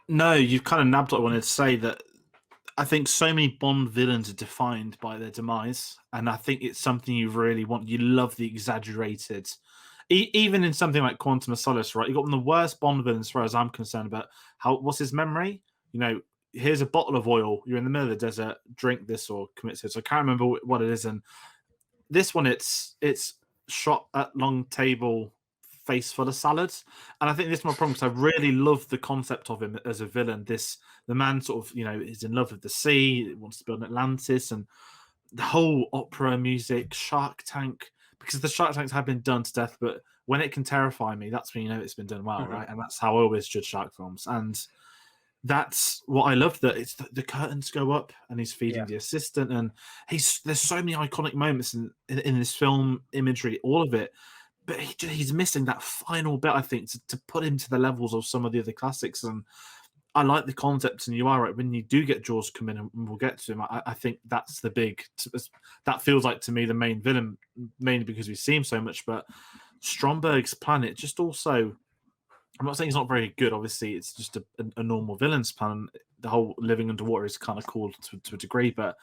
No, you've kind of nabbed what I wanted to say, that I think so many Bond villains are defined by their demise, and I think it's something you really want. You love the exaggerated, even in something like Quantum of Solace, right? You got one of the worst Bond villains, as far as I'm concerned, about what's his memory? Here's a bottle of oil. You're in the middle of the desert. Drink this or commit suicide. So I can't remember what it is. And this one, it's shot at long table face full of salads. And I think this is my problem, because I really love the concept of him as a villain. The man sort of, is in love with the sea, wants to build an Atlantis, and the whole opera music, Shark Tank, because the Shark Tanks have been done to death, but when it can terrify me, that's when you know it's been done well, right? And that's how I always judge shark films. And that's what I loved, that it's the curtains go up and he's feeding the assistant, and there's so many iconic moments in this film imagery, all of it, but he's missing that final bit, I think, to put him to the levels of some of the other classics. And I like the concept, and you are right, when you do get Jaws come in, and we'll get to him, I think that's that feels like to me the main villain, mainly because we see him so much. But Stromberg's planet just also, I'm not saying it's not very good. Obviously, it's just a normal villain's plan. The whole living underwater is kind of cool to a degree, but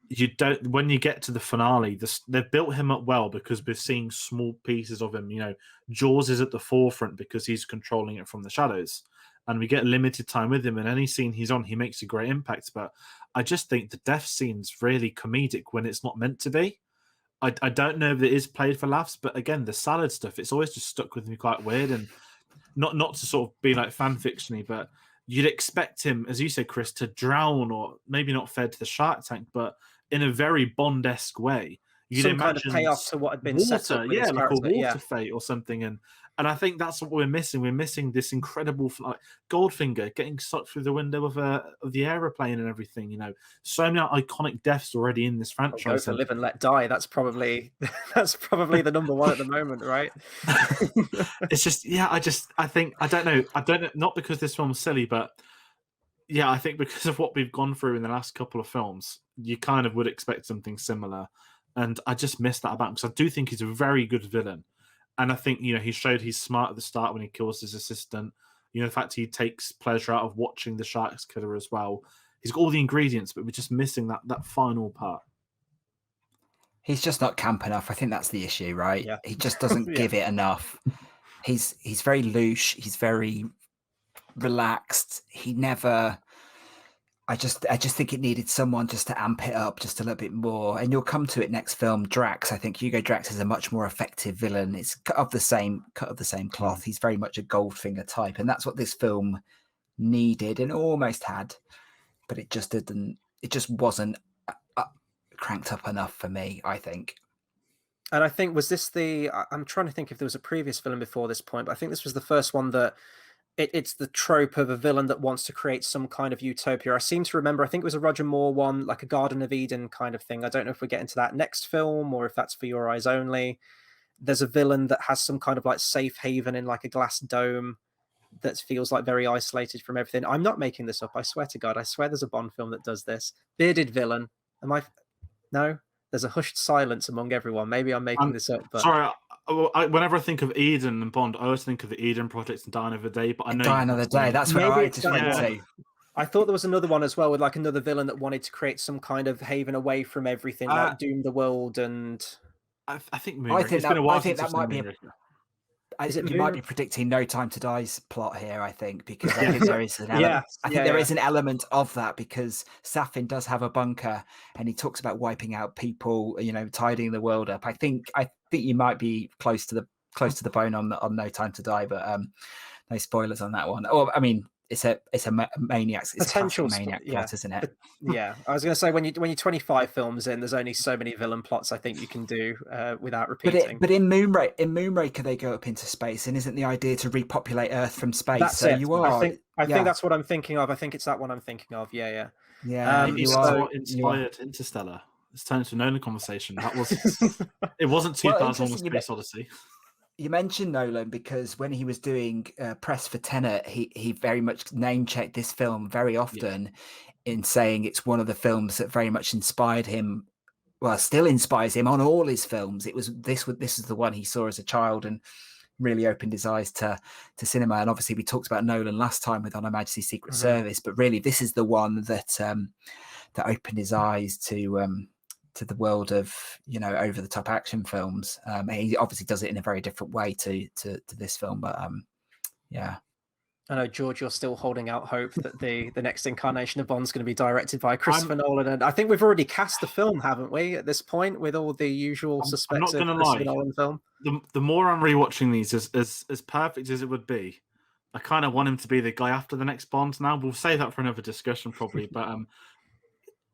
you don't. When you get to the finale, they've built him up well, because we're seeing small pieces of him. Jaws is at the forefront because he's controlling it from the shadows, and we get limited time with him. And any scene he's on, he makes a great impact. But I just think the death scene's really comedic when it's not meant to be. I don't know if it is played for laughs, but again, the salad stuff, it's always just stuck with me quite weird. And not to sort of be like fan fictiony, but you'd expect him, as you said, Chris, to drown, or maybe not fed to the shark tank, but in a very Bond-esque way. You'd some imagine kind of payoff to what had been water, set up with his like a character, water fate or something. And I think that's what we're missing. We're missing this incredible, like Goldfinger getting sucked through the window of the aeroplane and everything. So many iconic deaths already in this franchise. Go for Live and Let Die. That's probably the number one at the moment, right? It's just, I don't know, not because this film's silly, but I think because of what we've gone through in the last couple of films, you kind of would expect something similar. And I just miss that about him, because I do think he's a very good villain. And I think, he showed he's smart at the start when he kills his assistant. The fact he takes pleasure out of watching the sharks killer as well. He's got all the ingredients, but we're just missing that final part. He's just not camp enough. I think that's the issue, right? Yeah. He just doesn't give it enough. He's very loose. He's very relaxed. He never... I just think it needed someone just to amp it up just a little bit more. And you'll come to it next film, Drax. I think Hugo Drax is a much more effective villain. It's cut of the same cloth. He's very much a Goldfinger type, and that's what this film needed and almost had, but it just didn't. It just wasn't cranked up enough for me, I think. And I think, was this I'm trying to think if there was a previous villain before this point, but I think this was the first one that it's the trope of a villain that wants to create some kind of utopia. I seem to remember, I think it was a Roger Moore one, like a Garden of Eden kind of thing. I don't know if we get into that next film or if that's For Your Eyes Only. There's a villain that has some kind of like safe haven in like a glass dome that feels like very isolated from everything. I'm not making this up. I swear to God. I swear there's a Bond film that does this. Bearded villain. No? There's a hushed silence among everyone. Maybe I'm making this up. But sorry, whenever I think of Eden and Bond, I always think of the Eden Project and Die Another Day. But I know Die Another Day. That's what I just went to. I thought there was another one as well with like another villain that wanted to create some kind of haven away from everything, like doom the world. And I think Moonraker. It's been a while since I've seen Moonraker. You might be predicting No Time to Die's plot here, I think, because I think there is an element. There is an element of that, because Safin does have a bunker and he talks about wiping out people, tidying the world up. I think you might be close to the bone on No Time to Die, but no spoilers on that one. Or I mean, it's a maniac. It's potential a maniac plot, isn't it? Yeah, I was going to say when you're 25 films in, there's only so many villain plots I think you can do without repeating. But in Moonraker, they go up into space, and isn't the idea to repopulate Earth from space? That's so it. you are. I think that's what I'm thinking of. I think it's that one I'm thinking of. Yeah. You are inspired Interstellar. It's turned into a Nolan conversation. That was. It wasn't 2001: Space Odyssey. You mentioned Nolan because when he was doing press for Tenet, he very much name-checked this film very often in saying it's one of the films that very much inspired him, well, still inspires him on all his films. This is the one he saw as a child and really opened his eyes to cinema. And obviously we talked about Nolan last time with On Her Majesty's Secret Service, but really this is the one that opened his eyes to the world of over the top action films. He obviously does it in a very different way to this film, but I know, George, you're still holding out hope that the next incarnation of Bond's going to be directed by Christopher Nolan, and I think we've already cast the film, haven't we? At this point, with all the usual I'm suspects not of going to Christopher lie. Nolan film. The more I'm rewatching these, as perfect as it would be, I kind of want him to be the guy after the next Bond. Now we'll save that for another discussion probably, but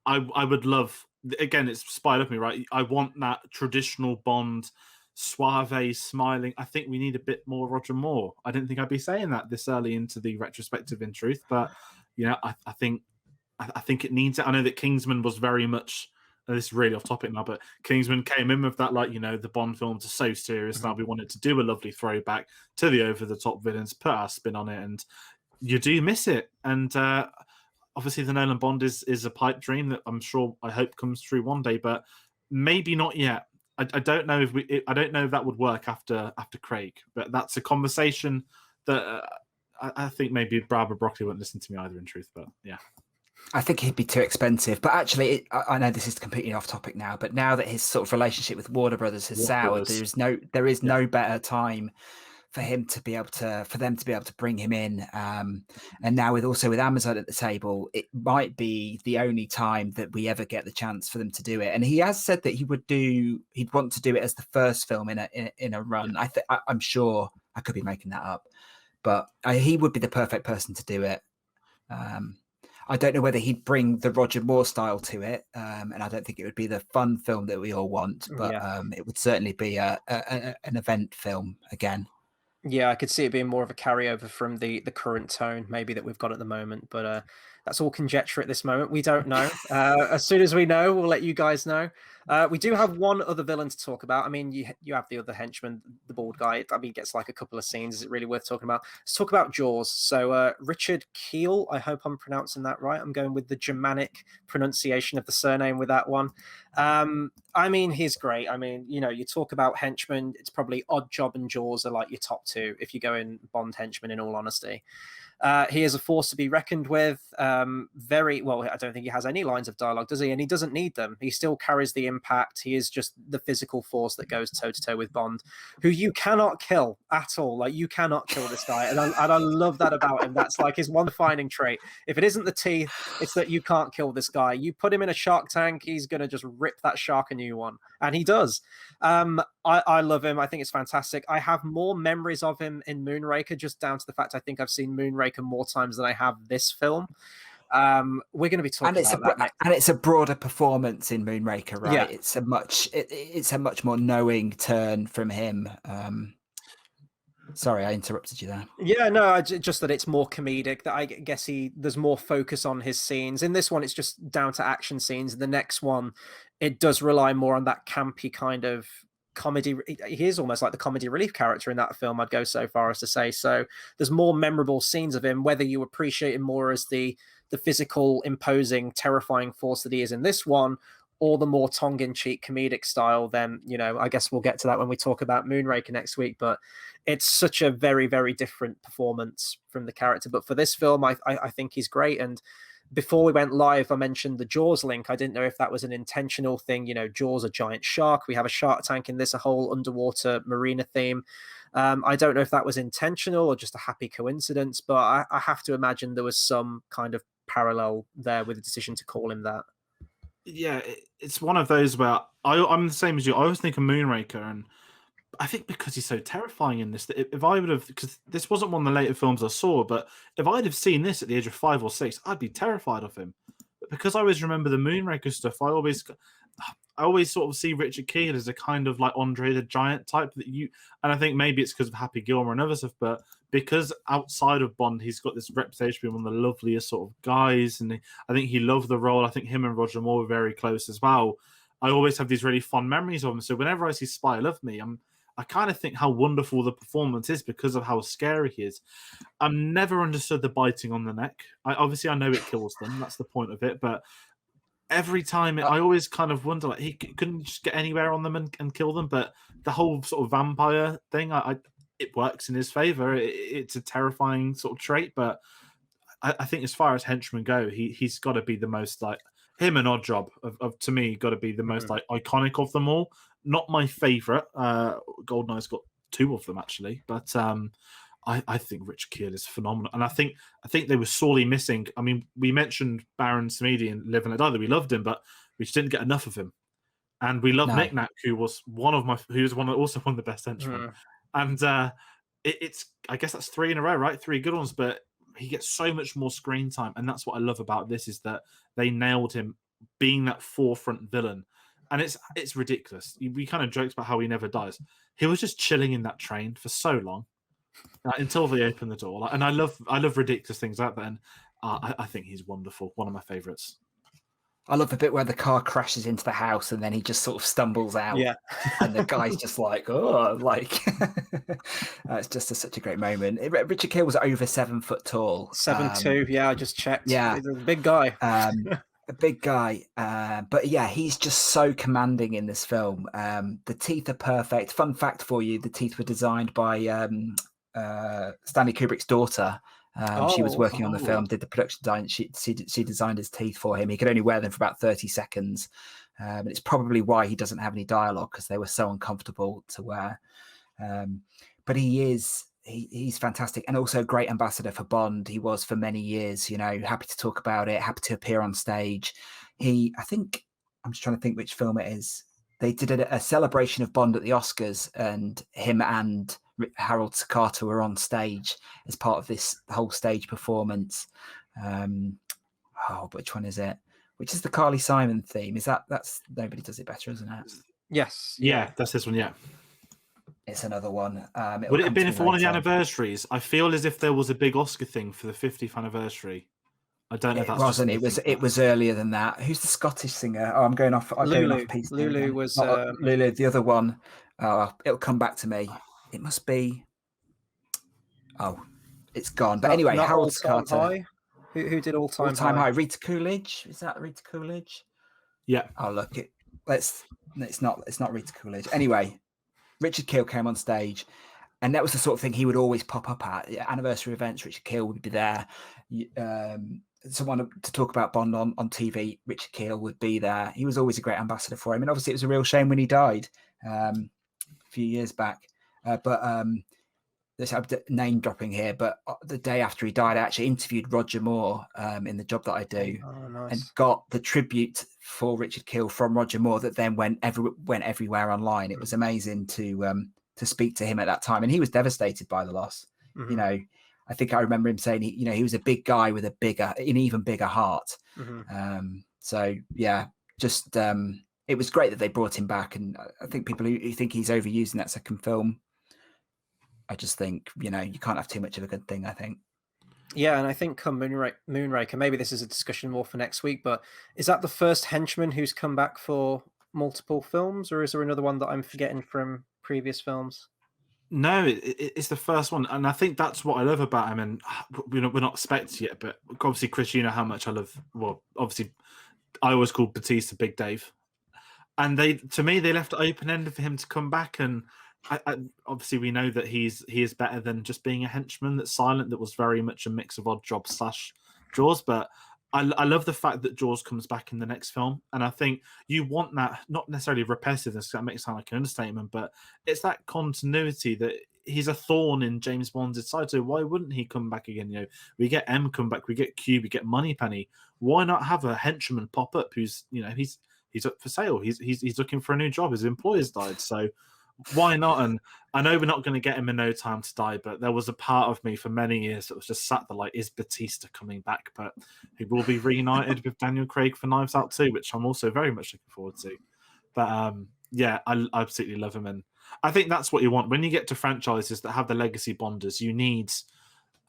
I would love, again, it's spied up me, right? I want that traditional Bond, suave, smiling. I think we need a bit more Roger Moore. I didn't think I'd be saying that this early into the retrospective, in truth, but I think it needs it. I know that Kingsman was very much. This is really off topic now, but Kingsman came in with that, like, the Bond films are so serious. Now we wanted to do a lovely throwback to the over-the-top villains, put our spin on it, and you do miss it. And obviously, the Nolan Bond is a pipe dream that I hope comes true one day, but maybe not yet. I don't know I don't know if that would work after Craig, but that's a conversation that I think maybe Barbara Broccoli won't listen to me either, in truth. But yeah. I think he'd be too expensive. But actually, I know this is completely off topic now, but now that his sort of relationship with Warner Brothers has soured, there is no better time for them to be able to bring him in. And now with Amazon at the table, it might be the only time that we ever get the chance for them to do it. And he has said that he'd want to do it as the first film in a run. I'm sure, I could be making that up, but he would be the perfect person to do it. I don't know whether he'd bring the Roger Moore style to it, and I don't think it would be the fun film that we all want, but it would certainly be an event film again. Yeah, I could see it being more of a carryover from the current tone, maybe, that we've got at the moment, but that's all conjecture at this moment. We don't know. As soon as we know, we'll let you guys know. We do have one other villain to talk about. I mean, you have the other henchman, the bald guy. I mean, gets like a couple of scenes. Is it really worth talking about? Let's talk about Jaws. So Richard Kiel, I hope I'm pronouncing that right. I'm going with the Germanic pronunciation of the surname with that one. I mean, he's great. I mean, you talk about henchmen. It's probably Odd Job and Jaws are like your top two if you go in Bond henchmen, in all honesty. He is a force to be reckoned with. Very well, I don't think he has any lines of dialogue, does he? And he doesn't need them. He still carries the impact. He is just the physical force that goes toe to toe with Bond, who you cannot kill at all. Like, you cannot kill this guy, and I love that about him. That's like his one defining trait. If it isn't the teeth, it's that you can't kill this guy. You put him in a shark tank, he's gonna just rip that shark a new one, and he does. I love him. I think it's fantastic. I have more memories of him in Moonraker, just down to the fact I think I've seen Moonraker more times than I have this film. We're going to be talking about that. And it's a broader performance in Moonraker, right? Yeah. It's a much more knowing turn from him. Sorry, I interrupted you there. Yeah, no, just that it's more comedic. That I guess there's more focus on his scenes. In this one, it's just down to action scenes. The next one, it does rely more on that campy kind of comedy. He is almost like the comedy relief character in that film, I'd go so far as to say. So there's more memorable scenes of him, whether you appreciate him more as the physical, imposing, terrifying force that he is in this one, or the more tongue-in-cheek comedic style, then, I guess we'll get to that when we talk about Moonraker next week. But it's such a very, very different performance from the character. But for this film, I think he's great. And before we went live, I mentioned the Jaws link. I didn't know if that was an intentional thing. Jaws, a giant shark. We have a shark tank in this, a whole underwater marina theme. I don't know if that was intentional or just a happy coincidence, but I have to imagine there was some kind of parallel there with the decision to call him that. Yeah, it's one of those where I'm the same as you. I always think of Moonraker, and I think because he's so terrifying in this, that if I would have, because this wasn't one of the later films I saw, but if I'd have seen this at the age of 5 or 6, I'd be terrified of him. But because I always remember the Moonraker stuff, I always sort of see Richard Kiel as a kind of like Andre the Giant type and I think maybe it's because of Happy Gilmore and other stuff, but because outside of Bond, he's got this reputation of being one of the loveliest sort of guys, and I think he loved the role. I think him and Roger Moore were very close as well. I always have these really fond memories of him. So whenever I see Spy Love Me, I kind of think how wonderful the performance is because of how scary he is. I've never understood the biting on the neck. I know it kills them. That's the point of it. But every time, I always kind of wonder, like, he couldn't just get anywhere on them and kill them. But the whole sort of vampire thing, it works in his favor. It's a terrifying sort of trait. But I think as far as henchmen go, he's got to be the most, like, him and Oddjob of to me got to be the most like iconic of them all. Not my favorite. GoldenEye's got 2 of them actually, but I think Richard Kiel is phenomenal, and I think they were sorely missing. I mean, we mentioned Baron Samedi in Live and Let Die. We loved him, but we just didn't get enough of him. And we love No. Nick Nack, who was also one of the best henchmen. And it's I guess that's 3 in a row, right? 3 good ones, but he gets so much more screen time, and that's what I love about this is that they nailed him being that forefront villain. And it's ridiculous. We kind of joked about how he never dies. He was just chilling in that train for so long until they open the door. And I love ridiculous things like that. And I think he's wonderful. One of my favorites. I love the bit where the car crashes into the house and then he just sort of stumbles out. Yeah. And the guy's just like, oh, like, it's just such a great moment. Richard Kiel was over 7 foot tall. 7'2". Yeah, I just checked. Yeah. He's a big guy. A big guy. But yeah, he's just so commanding in this film. The teeth are perfect. Fun fact for you, the teeth were designed by Stanley Kubrick's daughter. She was working on the film, did the production design. She designed his teeth for him. He could only wear them for about 30 seconds. And it's probably why he doesn't have any dialogue, because they were so uncomfortable to wear. But he's fantastic, and also a great ambassador for Bond. He was for many years, happy to talk about it, happy to appear on stage. I'm just trying to think which film it is. They did a celebration of Bond at the Oscars, and him and Harold Sakata were on stage as part of this whole stage performance. Which one is it? Which is the Carly Simon theme? That's Nobody Does It Better, isn't it? Yes. Yeah, that's this one. Yeah. It's another one. Would it have been for one of the anniversaries? I feel as if there was a big Oscar thing for the 50th anniversary. I don't know if that's wasn't. It was earlier than that. Who's the Scottish singer? Oh, I'm going off. Lulu. Piece Lulu was Lulu. The other one. It'll come back to me. It must be. Oh, it's gone. But anyway, Harold Sakata. Who did All Time High? Rita Coolidge. Is that Rita Coolidge? Yeah. Oh, look. It's not Rita Coolidge. Anyway, Richard Kiel came on stage, and that was the sort of thing he would always pop up at anniversary events. Richard Kiel would be there. Someone to talk about Bond on TV, Richard Kiel would be there. He was always a great ambassador for him, and obviously it was a real shame when he died a few years back. There's name dropping here, but the day after he died, I actually interviewed Roger Moore in the job that I do, nice. and got the tribute for Richard Kiel from Roger Moore that then went everywhere online. It was amazing to speak to him at that time, and he was devastated by the loss. Mm-hmm. I think I remember him saying, he was a big guy with an even bigger heart. Mm-hmm. So yeah, just it was great that they brought him back, and I think people who think he's overused in that second film, I just think, you can't have too much of a good thing, I think. Yeah, and I think come Moonraker, maybe this is a discussion more for next week, but is that the first henchman who's come back for multiple films, or is there another one that I'm forgetting from previous films? No, it's the first one, and I think that's what I love about him. And we're not Spectre yet, but obviously, Chris, you know how much I love. Well, obviously, I always called Batista Big Dave, and they left it open-ended for him to come back. And I obviously, we know that he is better than just being a henchman that's silent. That was very much a mix of Odd Job / Jaws, but I love the fact that Jaws comes back in the next film, and I think you want that, not necessarily repetitiveness, that makes it sound like an understatement, but it's that continuity that he's a thorn in James Bond's side. So why wouldn't he come back again? We get M come back, we get Q, we get Moneypenny. Why not have a henchman pop up who's he's up for sale? He's looking for a new job. His employer's died, so why not? And I know we're not going to get him in No Time to Die, but there was a part of me for many years that was just sat there like, is Batista coming back? But he will be reunited with Daniel Craig for Knives Out 2, which I'm also very much looking forward to. But yeah, I absolutely love him. And I think that's what you want. When you get to franchises that have the legacy Bonders, you need...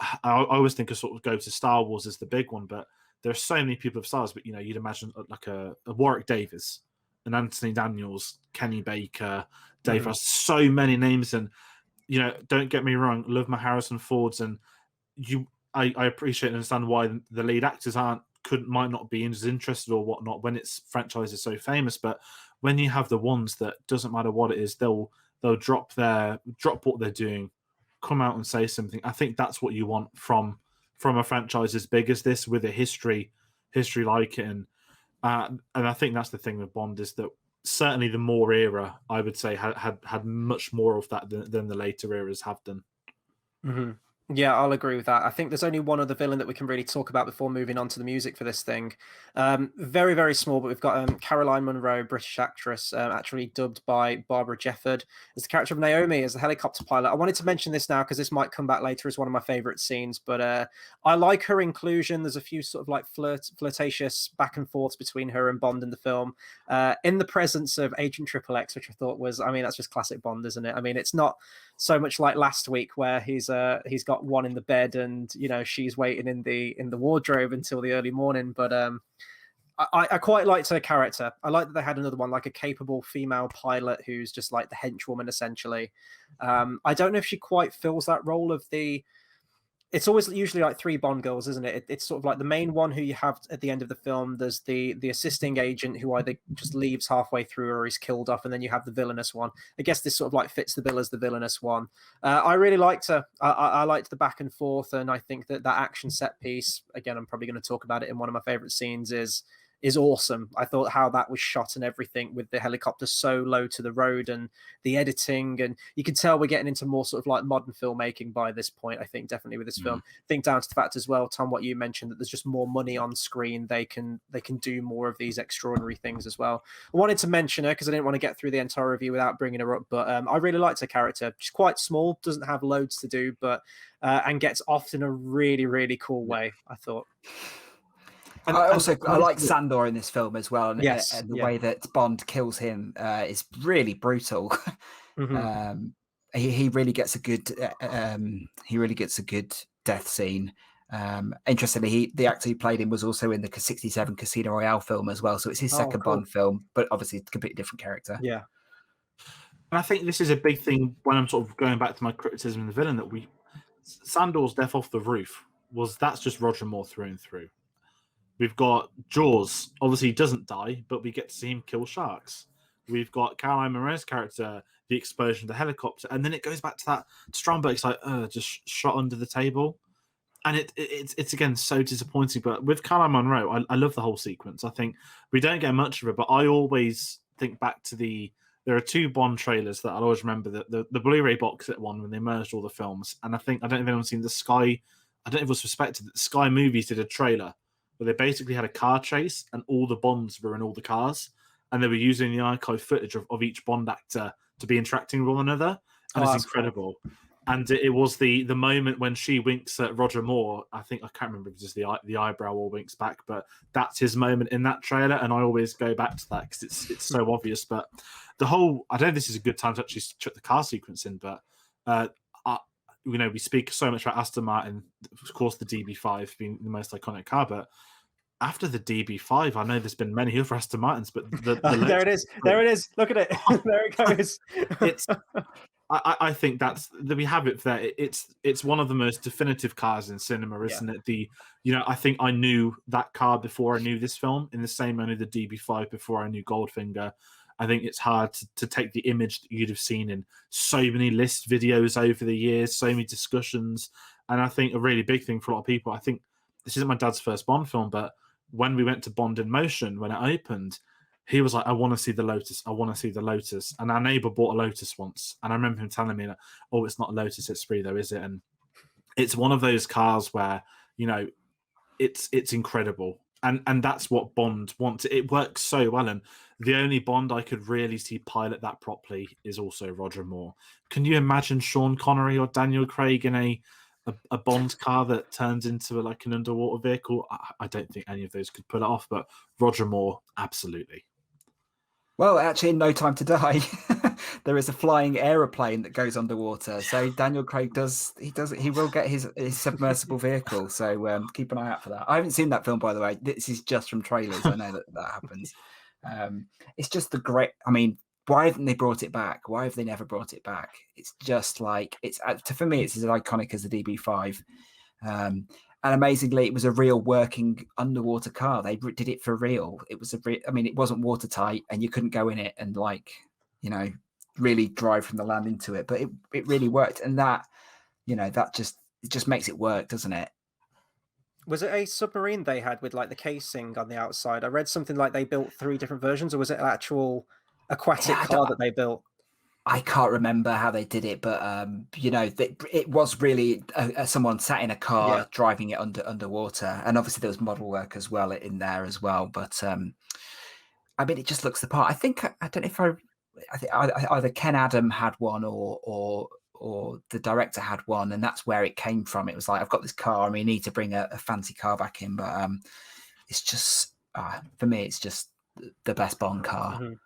I always think of sort of go to Star Wars as the big one, but there are so many people of stars, but you'd imagine like a Warwick Davis, an Anthony Daniels, Kenny Baker, Dave Ross, so many names. And don't get me wrong, love my Harrison Fords, and I appreciate and understand why the lead actors might not be as interested or whatnot when its franchise is so famous. But when you have the ones that doesn't matter what it is, they'll drop what they're doing, come out and say something. I think that's what you want from a franchise as big as this, with a history like it. And I think that's the thing with Bond, is that certainly the Moore era, I would say, had much more of that than the later eras have done. Mhm. Yeah, I'll agree with that. I think there's only one other villain that we can really talk about before moving on to the music for this thing. Very, very small, but we've got Caroline Munro, British actress, actually dubbed by Barbara Jefford as the character of Naomi as the helicopter pilot. I wanted to mention this now because this might come back later as one of my favorite scenes, but I like her inclusion. There's a few sort of like flirtatious back and forths between her and Bond in the film, in the presence of Agent Triple X, which I thought was, I mean, that's just classic Bond, isn't it? I mean, it's not so much like last week where he's got one in the bed and she's waiting in the wardrobe until the early morning. But I quite liked her character. I like that they had another one, like a capable female pilot who's just like the henchwoman essentially. I don't know if she quite fills that role of the. It's always usually like three Bond girls, isn't it? It's sort of like the main one who you have at the end of the film. There's the assisting agent who either just leaves halfway through or is killed off, and then you have the villainous one. I guess this sort of like fits the bill as the villainous one. I really liked her. I liked the back and forth, and I think that action set piece, again, I'm probably going to talk about it in one of my favorite scenes, is awesome. I thought how that was shot and everything with the helicopter so low to the road and the editing, and you can tell we're getting into more sort of like modern filmmaking by this point. I think definitely with this film. I think down to the fact as well, Tom, what you mentioned, that there's just more money on screen. They can do more of these extraordinary things as well. I wanted to mention her because I didn't want to get through the entire review without bringing her up, but I really liked her character. She's quite small, doesn't have loads to do, but and gets off in a really, really cool way, I thought. I like Sandor in this film as well, and, yes, and the way that Bond kills him is really brutal. Mm-hmm. He really gets a good death scene. Interestingly, the actor who played him was also in the '67 Casino Royale film as well, so it's his second cool. Bond film, but obviously a completely different character. Yeah. And I think this is a big thing when I'm sort of going back to my criticism of the villain, that Sandor's death off the roof that's just Roger Moore through and through. We've got Jaws. Obviously, he doesn't die, but we get to see him kill sharks. We've got Caroline Munro's character, the explosion of the helicopter, and then it goes back to that Stromberg's like, just shot under the table, and it's again so disappointing. But with Caroline Munro, I love the whole sequence. I think we don't get much of it, but I always think back to there are two Bond trailers that I'll always remember, the Blu-ray box set one when they merged all the films, and I don't know if anyone's seen the Sky. I don't know if it was Respected. Sky Movies did a trailer where they basically had a car chase and all the Bonds were in all the cars, and they were using the archive footage of each Bond actor to be interacting with one another, and it's incredible. Cool. And it was the moment when she winks at Roger Moore. I can't remember if it's just the eyebrow or winks back, but that's his moment in that trailer, and I always go back to that because it's so obvious. But the whole, I don't know if this is a good time to actually chuck the car sequence in, but we speak so much about Aston Martin, of course, the DB5 being the most iconic car, but after the DB5, I know there's been many other Aston Martins, but there it is. There it is. Look at it. There it goes. I think that we have it there. It's one of the most definitive cars in cinema, isn't it? I think I knew that car before I knew this film. In the same way I knew the DB5 before I knew Goldfinger. I think it's hard to take the image that you'd have seen in so many list videos over the years, so many discussions, and I think a really big thing for a lot of people. I think this isn't my dad's first Bond film, but when we went to Bond in Motion, when it opened, he was like, I want to see the Lotus. I want to see the Lotus. And our neighbor bought a Lotus once. And I remember him telling me that, oh, it's not a Lotus Esprit though, is it? And it's one of those cars where, it's incredible. And that's what Bond wants. It works so well. And the only Bond I could really see pilot that properly is also Roger Moore. Can you imagine Sean Connery or Daniel Craig in a Bond car that turns into like an underwater vehicle? I don't think any of those could pull it off, but Roger Moore, absolutely. Well, actually, in No Time to Die, there is a flying aeroplane that goes underwater. So Daniel Craig he will get his submersible vehicle. So keep an eye out for that. I haven't seen that film, by the way. This is just from trailers. I know that happens. It's just the great. I mean, why haven't they brought it back? Why have they never brought it back? It's just like for me, it's as iconic as the DB5. And amazingly, it was a real working underwater car. They did it for real. It was it wasn't watertight, and you couldn't go in it and really drive from the land into it. But it really worked, and that it just makes it work, doesn't it? Was it a submarine they had with like the casing on the outside? I read something like they built 3 different versions, or was it an actual aquatic car that they built? I can't remember how they did it, but it was really someone sat in a Yeah. car driving it underwater, and obviously there was model work as well in there as well. But I mean, it just looks the part. I think I don't know if I think either Ken Adam had one or the director had one, and that's where it came from. It was like, I've got this car, and we need to bring a fancy car back in, but it's just for me, it's just the best Bond car. Mhm.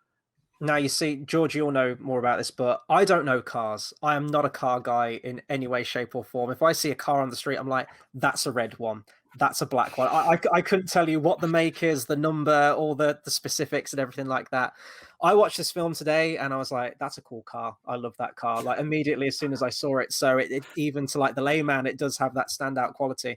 Now, you see, George, you'll know more about this, but I don't know cars. I am not a car guy in any way, shape, or form. If I see a car on the street, I'm like, that's a red one. That's a black one. I couldn't tell you what the make is, the number, all the specifics and everything like that. I watched this film today and I was like, that's a cool car. I love that car. Like immediately as soon as I saw it. So it even to like the layman, it does have that standout quality.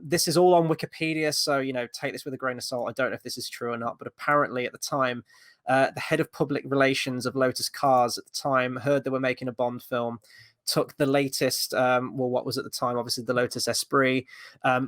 This is all on Wikipedia, so take this with a grain of salt. I don't know if this is true or not, but apparently at the time, the head of public relations of Lotus Cars at the time heard they were making a Bond film, took the latest, what was at the time, obviously the Lotus Esprit,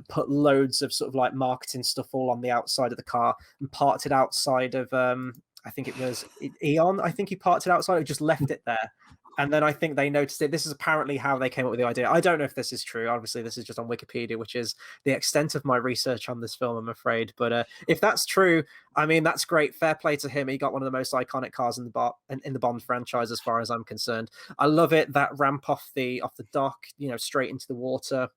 put loads of sort of like marketing stuff all on the outside of the car and parked it outside of, I think it was Eon. I think he parked it outside, just left it there. And then I think they noticed it. This is apparently how they came up with the idea. I don't know if this is true. Obviously, this is just on Wikipedia, which is the extent of my research on this film, I'm afraid. But if that's true, I mean, that's great. Fair play to him. He got one of the most iconic cars in the Bond franchise, as far as I'm concerned. I love it. That ramp off the dock, straight into the water.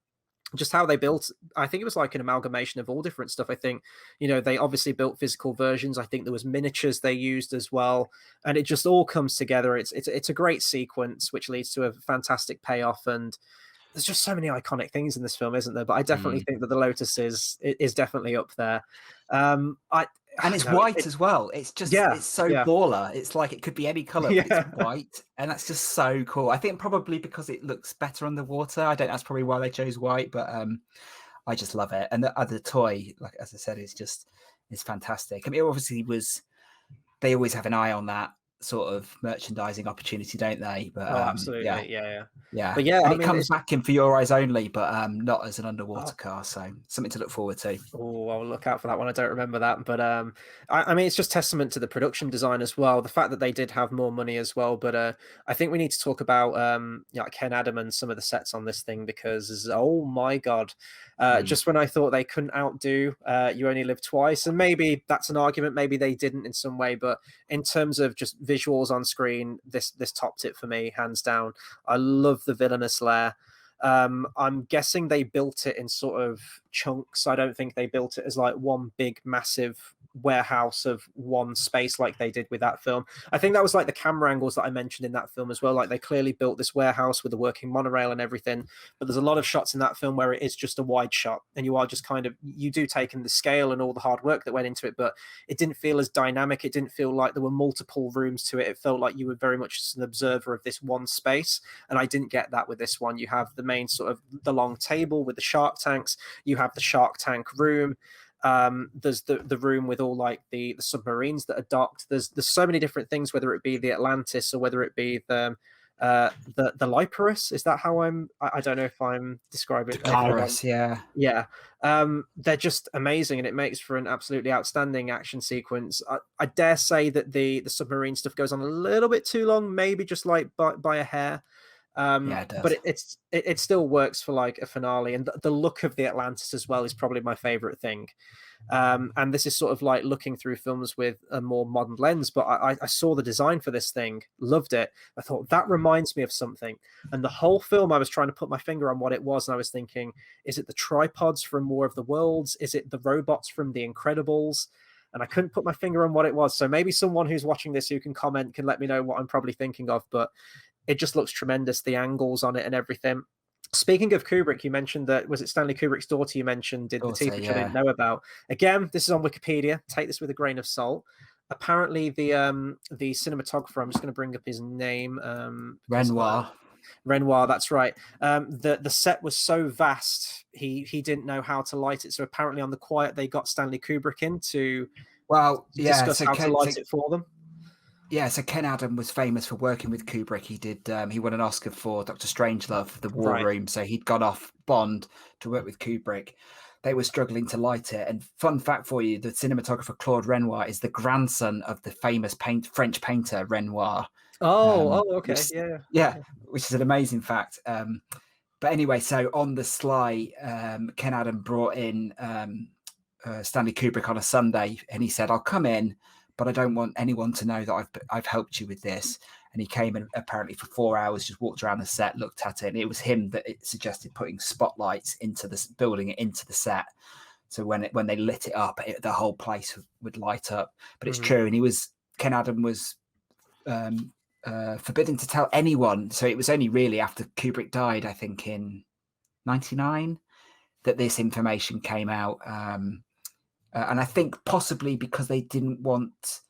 Just how they built, I think it was like an amalgamation of all different stuff. I think they obviously built physical versions. I think there was miniatures they used as well, and it just all comes together. It's a great sequence which leads to a fantastic payoff, and there's just so many iconic things in this film, isn't there? But I definitely think that the Lotus is definitely up there. And it's white as well. It's just, it's so baller. It's like it could be any color, but it's white. And that's just so cool. I think probably because it looks better underwater. I don't know, that's probably why they chose white, but I just love it. And the other toy, like as I said, it's fantastic. I mean, it obviously they always have an eye on that sort of merchandising opportunity, don't they? But absolutely. Yeah. But yeah, and it comes back in for your eyes only, but not as an underwater car. So something to look forward to. Oh, I'll look out for that one. I don't remember that, but I mean, it's just testament to the production design as well. The fact that they did have more money as well. But I think we need to talk about Ken Adam and some of the sets on this thing, because oh my god, just when I thought they couldn't outdo You Only Live Twice, and maybe that's an argument, maybe they didn't in some way, but in terms of just visuals on screen, this topped it for me, hands down. I love the villainous lair. I'm guessing they built it in sort of chunks. I don't think they built it as like one big massive warehouse of one space like they did with that film. I think that was like the camera angles that I mentioned in that film as well. Like they clearly built this warehouse with a working monorail and everything, but there's a lot of shots in that film where it is just a wide shot, and you are just you do take in the scale and all the hard work that went into it, but it didn't feel as dynamic. It didn't feel like there were multiple rooms to it. It felt like you were very much just an observer of this one space, and I didn't get that with this one. You have the main sort of the long table with the shark tanks. You have the shark tank room. There's the room with all like the submarines that are docked. There's so many different things, whether it be the Atlantis or whether it be the Lyparis. Is that how I don't know if I'm describing it. Lyparis, yeah. They're just amazing, and it makes for an absolutely outstanding action sequence. I dare say that the submarine stuff goes on a little bit too long, maybe just like by a hair. It does. But it still works for like a finale, and the look of the Atlantis as well is probably my favorite thing. And this is sort of like looking through films with a more modern lens, but I saw the design for this thing, loved it. I thought that reminds me of something, and the whole film I was trying to put my finger on what it was, and I was thinking, is it the tripods from War of the Worlds? Is it the robots from The Incredibles? And I couldn't put my finger on what it was. So maybe someone who's watching this who can comment can let me know what I'm probably thinking of, but it just looks tremendous, the angles on it and everything. Speaking of Kubrick, you mentioned that, was it Stanley Kubrick's daughter you mentioned did the teeth, which I didn't know about. Again, this is on Wikipedia. Take this with a grain of salt. Apparently, the cinematographer, I'm just going to bring up his name. Renoir, that's right. The set was so vast, he didn't know how to light it. So apparently on the quiet, they got Stanley Kubrick in to discuss how to light it for them. Yeah, so Ken Adam was famous for working with Kubrick. He won an Oscar for Dr. Strangelove, The War Room. So he'd gone off Bond to work with Kubrick. They were struggling to light it. And fun fact for you, the cinematographer Claude Renoir is the grandson of the famous French painter Renoir. Okay, which, yeah. which is an amazing fact. But anyway, so on the sly, Ken Adam brought in Stanley Kubrick on a Sunday, and he said, "I'll come in, but I don't want anyone to know that I've helped you with this." And he came in apparently for 4 hours, just walked around the set, looked at it, and it was him that it suggested putting spotlights into this, building it into the set. So when they lit it up, the whole place would light up. But it's true, and Ken Adam was forbidden to tell anyone. So it was only really after Kubrick died, I think in '99, that this information came out. And I think possibly because they didn't want,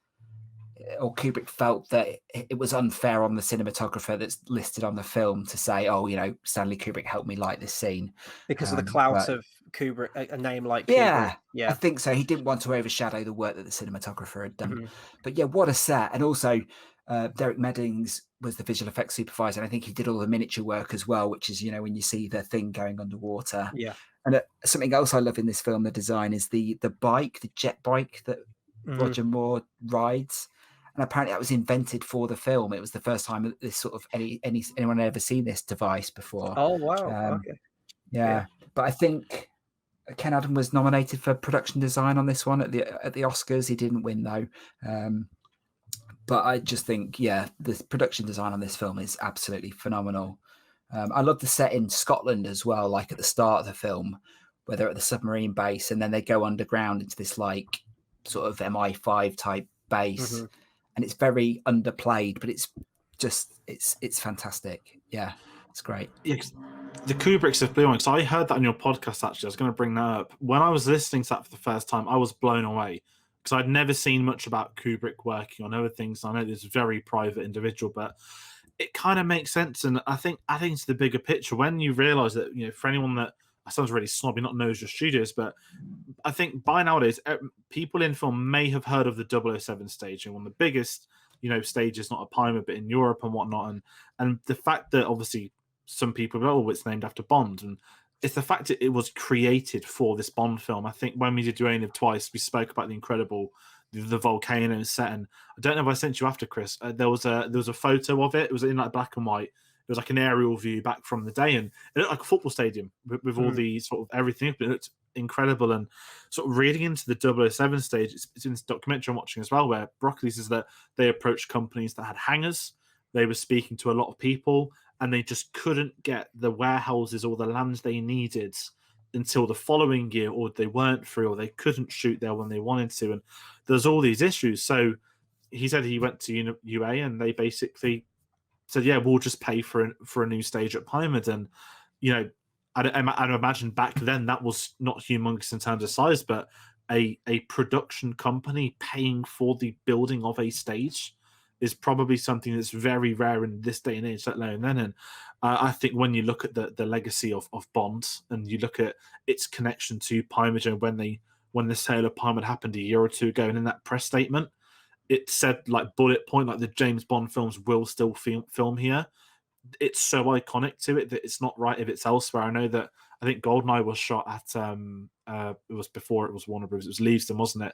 or Kubrick felt that it was unfair on the cinematographer that's listed on the film to say, "Oh, Stanley Kubrick helped me light this scene," because of the clout of Kubrick, a name like Kubrick. Yeah, I think so. He didn't want to overshadow the work that the cinematographer had done. But yeah, what a set! And also, Derek Meddings was the visual effects supervisor, and I think he did all the miniature work as well, which is when you see the thing going underwater. Yeah. And something else I love in this film, the design, is the bike, the jet bike that Roger Moore rides. And apparently that was invented for the film. It was the first time that this sort of anyone had ever seen this device before. Oh wow! Okay. Yeah, but I think Ken Adam was nominated for production design on this one at the Oscars. He didn't win though. But I just think, the production design on this film is absolutely phenomenal. I love the set in Scotland as well, like at the start of the film, where they're at the submarine base and then they go underground into this like sort of MI5 type base. And it's very underplayed, but it's fantastic. Yeah, it's great. Yeah, the Kubrick stuff blew on, because I heard that on your podcast, actually. I was going to bring that up. When I was listening to that for the first time, I was blown away, because I'd never seen much about Kubrick working on other things. I know this is a very private individual, but it kind of makes sense. And I think adding to the bigger picture, when you realise that, for anyone that, sounds really snobby, not knows your studios, but I think by nowadays, people in film may have heard of the 007 staging, one of the biggest, stages, not at Palma, but in Europe and whatnot. And the fact that obviously some people go, "Oh, it's named after Bond," and it's the fact that it was created for this Bond film. I think when we did Duane of Twice, we spoke about the volcano set, and I don't know if I sent you after, Chris. There was a photo of it. It was in like black and white. It was like an aerial view back from the day, and it looked like a football stadium with all the sort of everything. But it looked incredible. And sort of reading into the 007 stage, it's in this documentary I'm watching as well, where Broccoli says that they approached companies that had hangars. They were speaking to a lot of people, and they just couldn't get the warehouses or the lands they needed until the following year, or they weren't free, or they couldn't shoot there when they wanted to. And there's all these issues. So he said he went to UA, and they basically said, "Yeah, we'll just pay for a new stage at Pyramid." And I'd imagine back then that was not humongous in terms of size, but a production company paying for the building of a stage is probably something that's very rare in this day and age, let alone then. And I think when you look at the legacy of Bond, and you look at its connection to Pyramid, when the sale of Pyramid happened a year or two ago, and in that press statement, it said like bullet point, like the James Bond films will still film here. It's so iconic to it that it's not right if it's elsewhere. I know that I think Goldeneye was shot at it was before it was Warner Bros. It was Leavesden, wasn't it?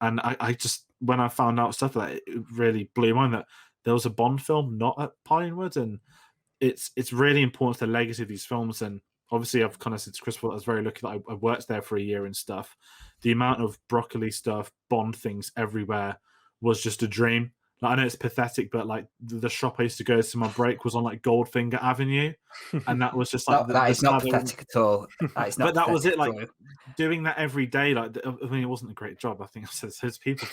And I just, when I found out stuff like that, it really blew my mind that there was a Bond film not at Pinewood. And it's really important to the legacy of these films. And obviously I've kind of said to Chris, I was very lucky that I worked there for a year and stuff. The amount of Broccoli stuff, Bond things everywhere was just a dream. Like, I know it's pathetic, but like the shop I used to go to my break was on like Goldfinger Avenue, and that was just like that is not pathetic at all. That is not. But that was it. Like doing that every day. Like, I mean, it wasn't a great job. I think I've said so to people,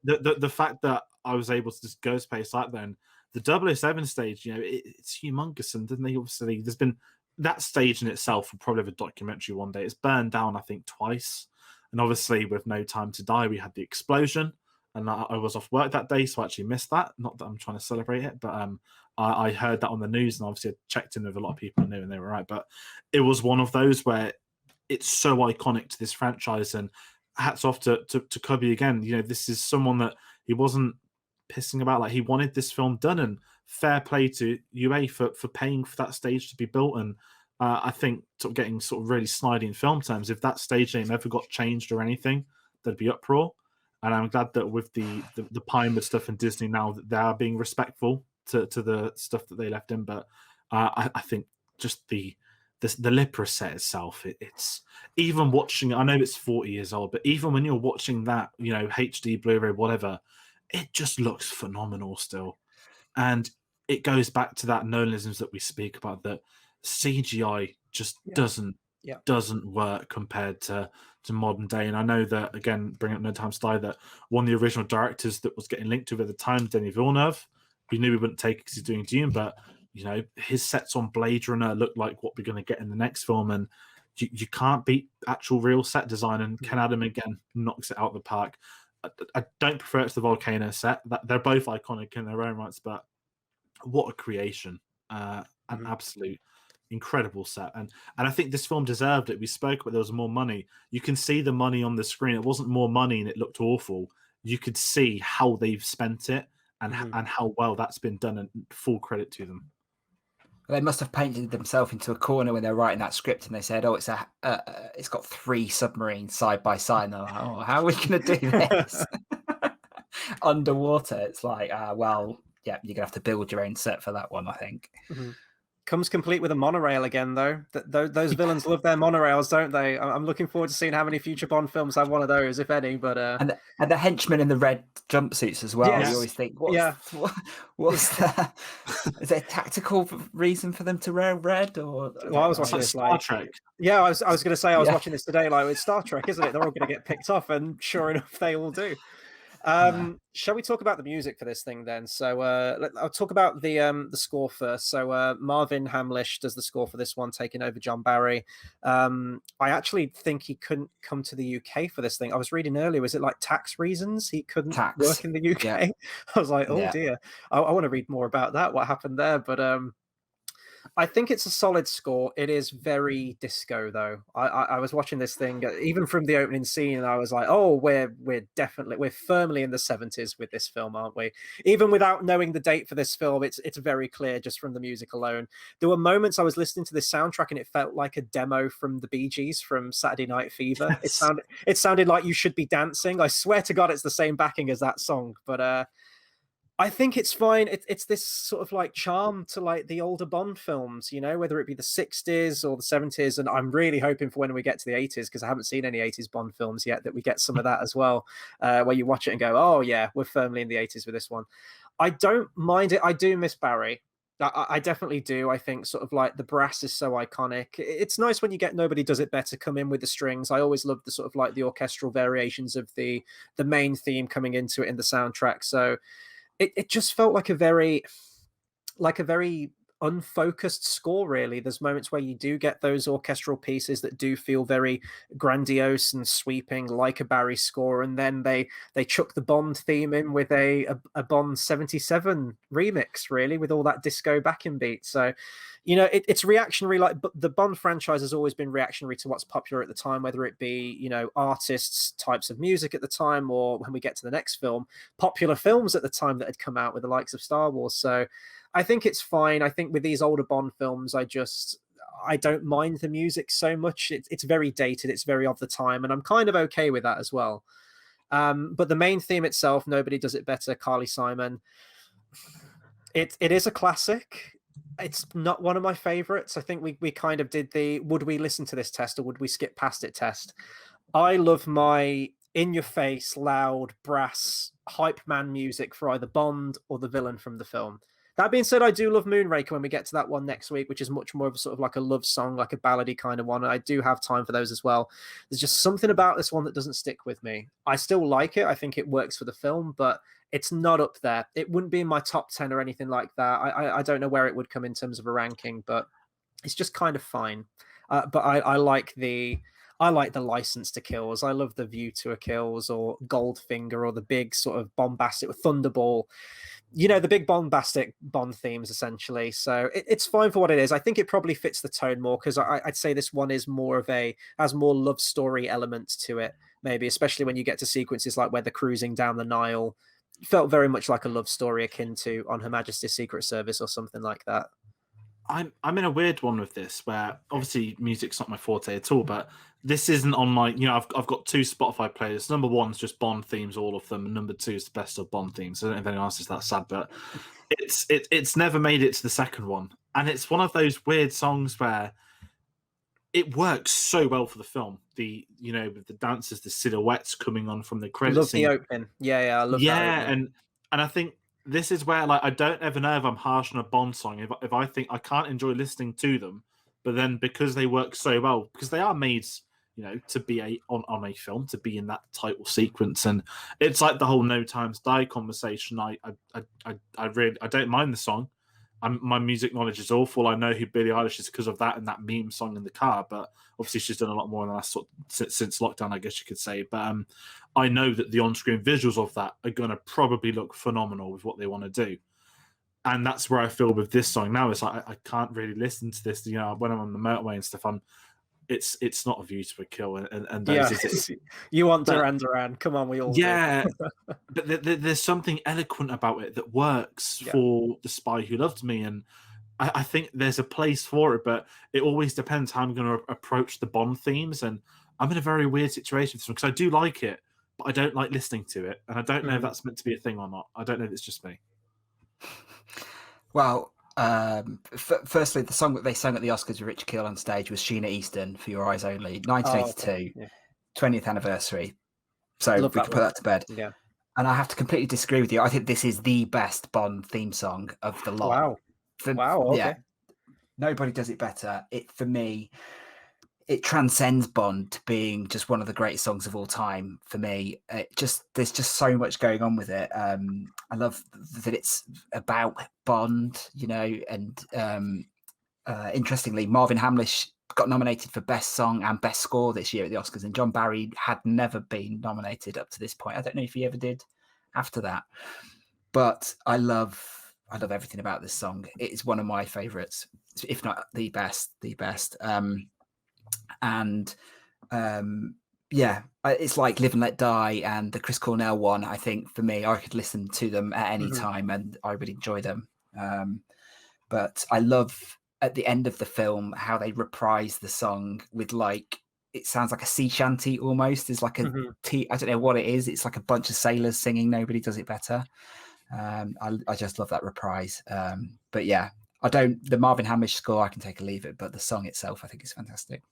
but the fact that I was able to just go to a place like that, and the 007 stage, it's humongous. And then there's been that stage in itself will probably have a documentary one day. It's burned down, I think, twice, and obviously with No Time to Die, we had the explosion. And I was off work that day, so I actually missed that. Not that I'm trying to celebrate it, but I heard that on the news, and obviously I checked in with a lot of people I knew, and they were right. But it was one of those where it's so iconic to this franchise, and hats off to Cubby again. This is someone that he wasn't pissing about. Like, he wanted this film done, and fair play to UA for paying for that stage to be built. And I think sort of getting sort of really snidey in film terms, if that stage name ever got changed or anything, there'd be uproar. And I'm glad that with the Pinewood stuff and Disney now, that they are being respectful to the stuff that they left in. But I think just the Lipra set itself, it's even watching. I know it's 40 years old, but even when you're watching that, HD, Blu-ray, whatever, it just looks phenomenal still. And it goes back to that Nolanisms that we speak about, that CGI just doesn't work compared to modern day. And I know that, again, bring up No Time to Die, that one of the original directors that was getting linked to at the time, Denis Villeneuve, we knew we wouldn't take it because he's doing Dune, but his sets on Blade Runner look like what we're going to get in the next film, and you can't beat actual real set design. And Ken Adam again knocks it out of the park. I don't prefer it to the Volcano set. They're both iconic in their own rights, but what a creation! An absolute incredible set, and I think this film deserved it. We spoke about there was more money. You can see the money on the screen. It wasn't more money and it looked awful. You could see how they've spent it and how well that's been done, and full credit to them. They must have painted themselves into a corner when they're writing that script, and they said, "Oh, it's got 3 submarines side by side." And they're like, "Oh, how are we going to do this underwater?" It's like, well, yeah, you're gonna have to build your own set for that one, I think. Comes complete with a monorail again, though. Those villains love their monorails, don't they? I'm looking forward to seeing how many future Bond films have one of those, if any. But and the henchmen in the red jumpsuits as well. Yes. You always think, what's that? Is there a tactical reason for them to wear red? Or I was watching this Star Trek. Yeah, I was going to say I was watching this today. Like, it's Star Trek, isn't it? They're all going to get picked off, and sure enough, they all do. Shall we talk about the music for this thing then? So I'll talk about the score first. So Marvin Hamlish does the score for this one, taking over John Barry. I actually think he couldn't come to the UK for this thing. I was reading earlier, was it like tax reasons he couldn't work in the UK? Yeah. I was like, oh dear, I want to read more about that, what happened there. But I think it's a solid score. It is very disco, though. I was watching this thing, even from the opening scene, and I was like, oh, we're firmly in the 70s with this film, aren't we? Even without knowing the date for this film, it's very clear just from the music alone. There were moments I was listening to this soundtrack and it felt like a demo from the Bee Gees from Saturday Night Fever. Yes. It sounded like You Should Be Dancing. I swear to God, it's the same backing as that song, but I think it's fine. It's this sort of like charm to like the older Bond films, whether it be the 60s or the 70s. And I'm really hoping for when we get to the 80s, because I haven't seen any 80s Bond films yet, that we get some of that as well, where you watch it and go, oh yeah, we're firmly in the 80s with this one. I don't mind it. I do miss Barry. I definitely do. I think sort of like the brass is so iconic. It's nice when you get Nobody Does It Better come in with the strings. I always love the sort of like the orchestral variations of the main theme coming into it in the soundtrack. So it just felt like a very unfocused score, really. There's moments where you do get those orchestral pieces that do feel very grandiose and sweeping, like a Barry score, and then they chuck the Bond theme in with a Bond 77 remix, really, with all that disco backing beat. So, it's reactionary. Like, but the Bond franchise has always been reactionary to what's popular at the time, whether it be, artists, types of music at the time, or when we get to the next film, popular films at the time that had come out with the likes of Star Wars. So I think it's fine. I think with these older Bond films, I don't mind the music so much. It's very dated. It's very of the time, and I'm kind of okay with that as well. But the main theme itself, Nobody Does It Better, Carly Simon, it is a classic. It's not one of my favorites. I think we kind of did the would we listen to this test or would we skip past it test. I love my in-your-face, loud, brass, hype man music for either Bond or the villain from the film. That being said, I do love Moonraker when we get to that one next week, which is much more of a sort of like a love song, like a ballady kind of one. And I do have time for those as well. There's just something about this one that doesn't stick with me. I still like it. I think it works for the film, but it's not up there. It wouldn't be in my top 10 or anything like that. I don't know where it would come in terms of a ranking, but it's just kind of fine. But I like the License to Kills. I love the View to a Kills or Goldfinger or the big sort of bombastic with Thunderball. The big bombastic Bond themes, essentially. So it's fine for what it is. I think it probably fits the tone more, because I'd say this one is has more love story elements to it, maybe, especially when you get to sequences like where they're cruising down the Nile. It felt very much like a love story akin to On Her Majesty's Secret Service or something like that. I'm in a weird one with this, where obviously music's not my forte at all, but this isn't on my, I've got 2 Spotify playlists. Number 1's just Bond themes, all of them, and number 2 is the best of Bond themes. I don't know if anyone else is that sad, but it's never made it to the second one, and it's one of those weird songs where it works so well for the film. With the dancers, the silhouettes coming on from the credits. Love the opening. Yeah, I love that opening. and I think this is where, like, I don't ever know if I'm harsh on a Bond song if I think I can't enjoy listening to them, but then because they work so well, because they are made, to be on a film, to be in that title sequence, and it's like the whole "No Time to Die" conversation. I don't mind the song. My music knowledge is awful. I know who Billie Eilish is because of that and that meme song in the car, but obviously she's done a lot more in the last since lockdown, I guess you could say. But I know that the on-screen visuals of that are going to probably look phenomenal with what they want to do. And that's where I feel with this song now. It's like I can't really listen to this. When I'm on the motorway and stuff, it's not a View to a Kill. And those you want Duran Duran? Come on, we all do. But there's something eloquent about it that works for The Spy Who Loved Me, and I think there's a place for it. But it always depends how I'm going to approach the Bond themes, and I'm in a very weird situation with this one because I do like it, but I don't like listening to it, and I don't know if that's meant to be a thing or not. I don't know if it's just me. Well, firstly, the song that they sang at the Oscars with Richard Kiel on stage was Sheena Easton, For Your Eyes Only, 1982, 20th anniversary. So we can put that to bed. Yeah. And I have to completely disagree with you. I think this is the best Bond theme song of the lot. Wow. Okay. Yeah, nobody does it better. For me, it transcends Bond to being just one of the great songs of all time for me. There's just so much going on with it. I love that it's about Bond, and interestingly, Marvin Hamlish got nominated for Best Song and Best Score this year at the Oscars, and John Barry had never been nominated up to this point. I don't know if he ever did after that, but I love everything about this song. It is one of my favorites, if not the best. It's like Live and Let Die and the Chris Cornell one. I think for me, I could listen to them at any time and I really enjoy them. But I love at the end of the film how they reprise the song with, like, it sounds like a sea shanty almost. There's like I don't know what it is. It's like a bunch of sailors singing. Nobody does it better. I just love that reprise. But yeah, the Marvin Hamlish score, I can take or leave it, but the song itself, I think is fantastic.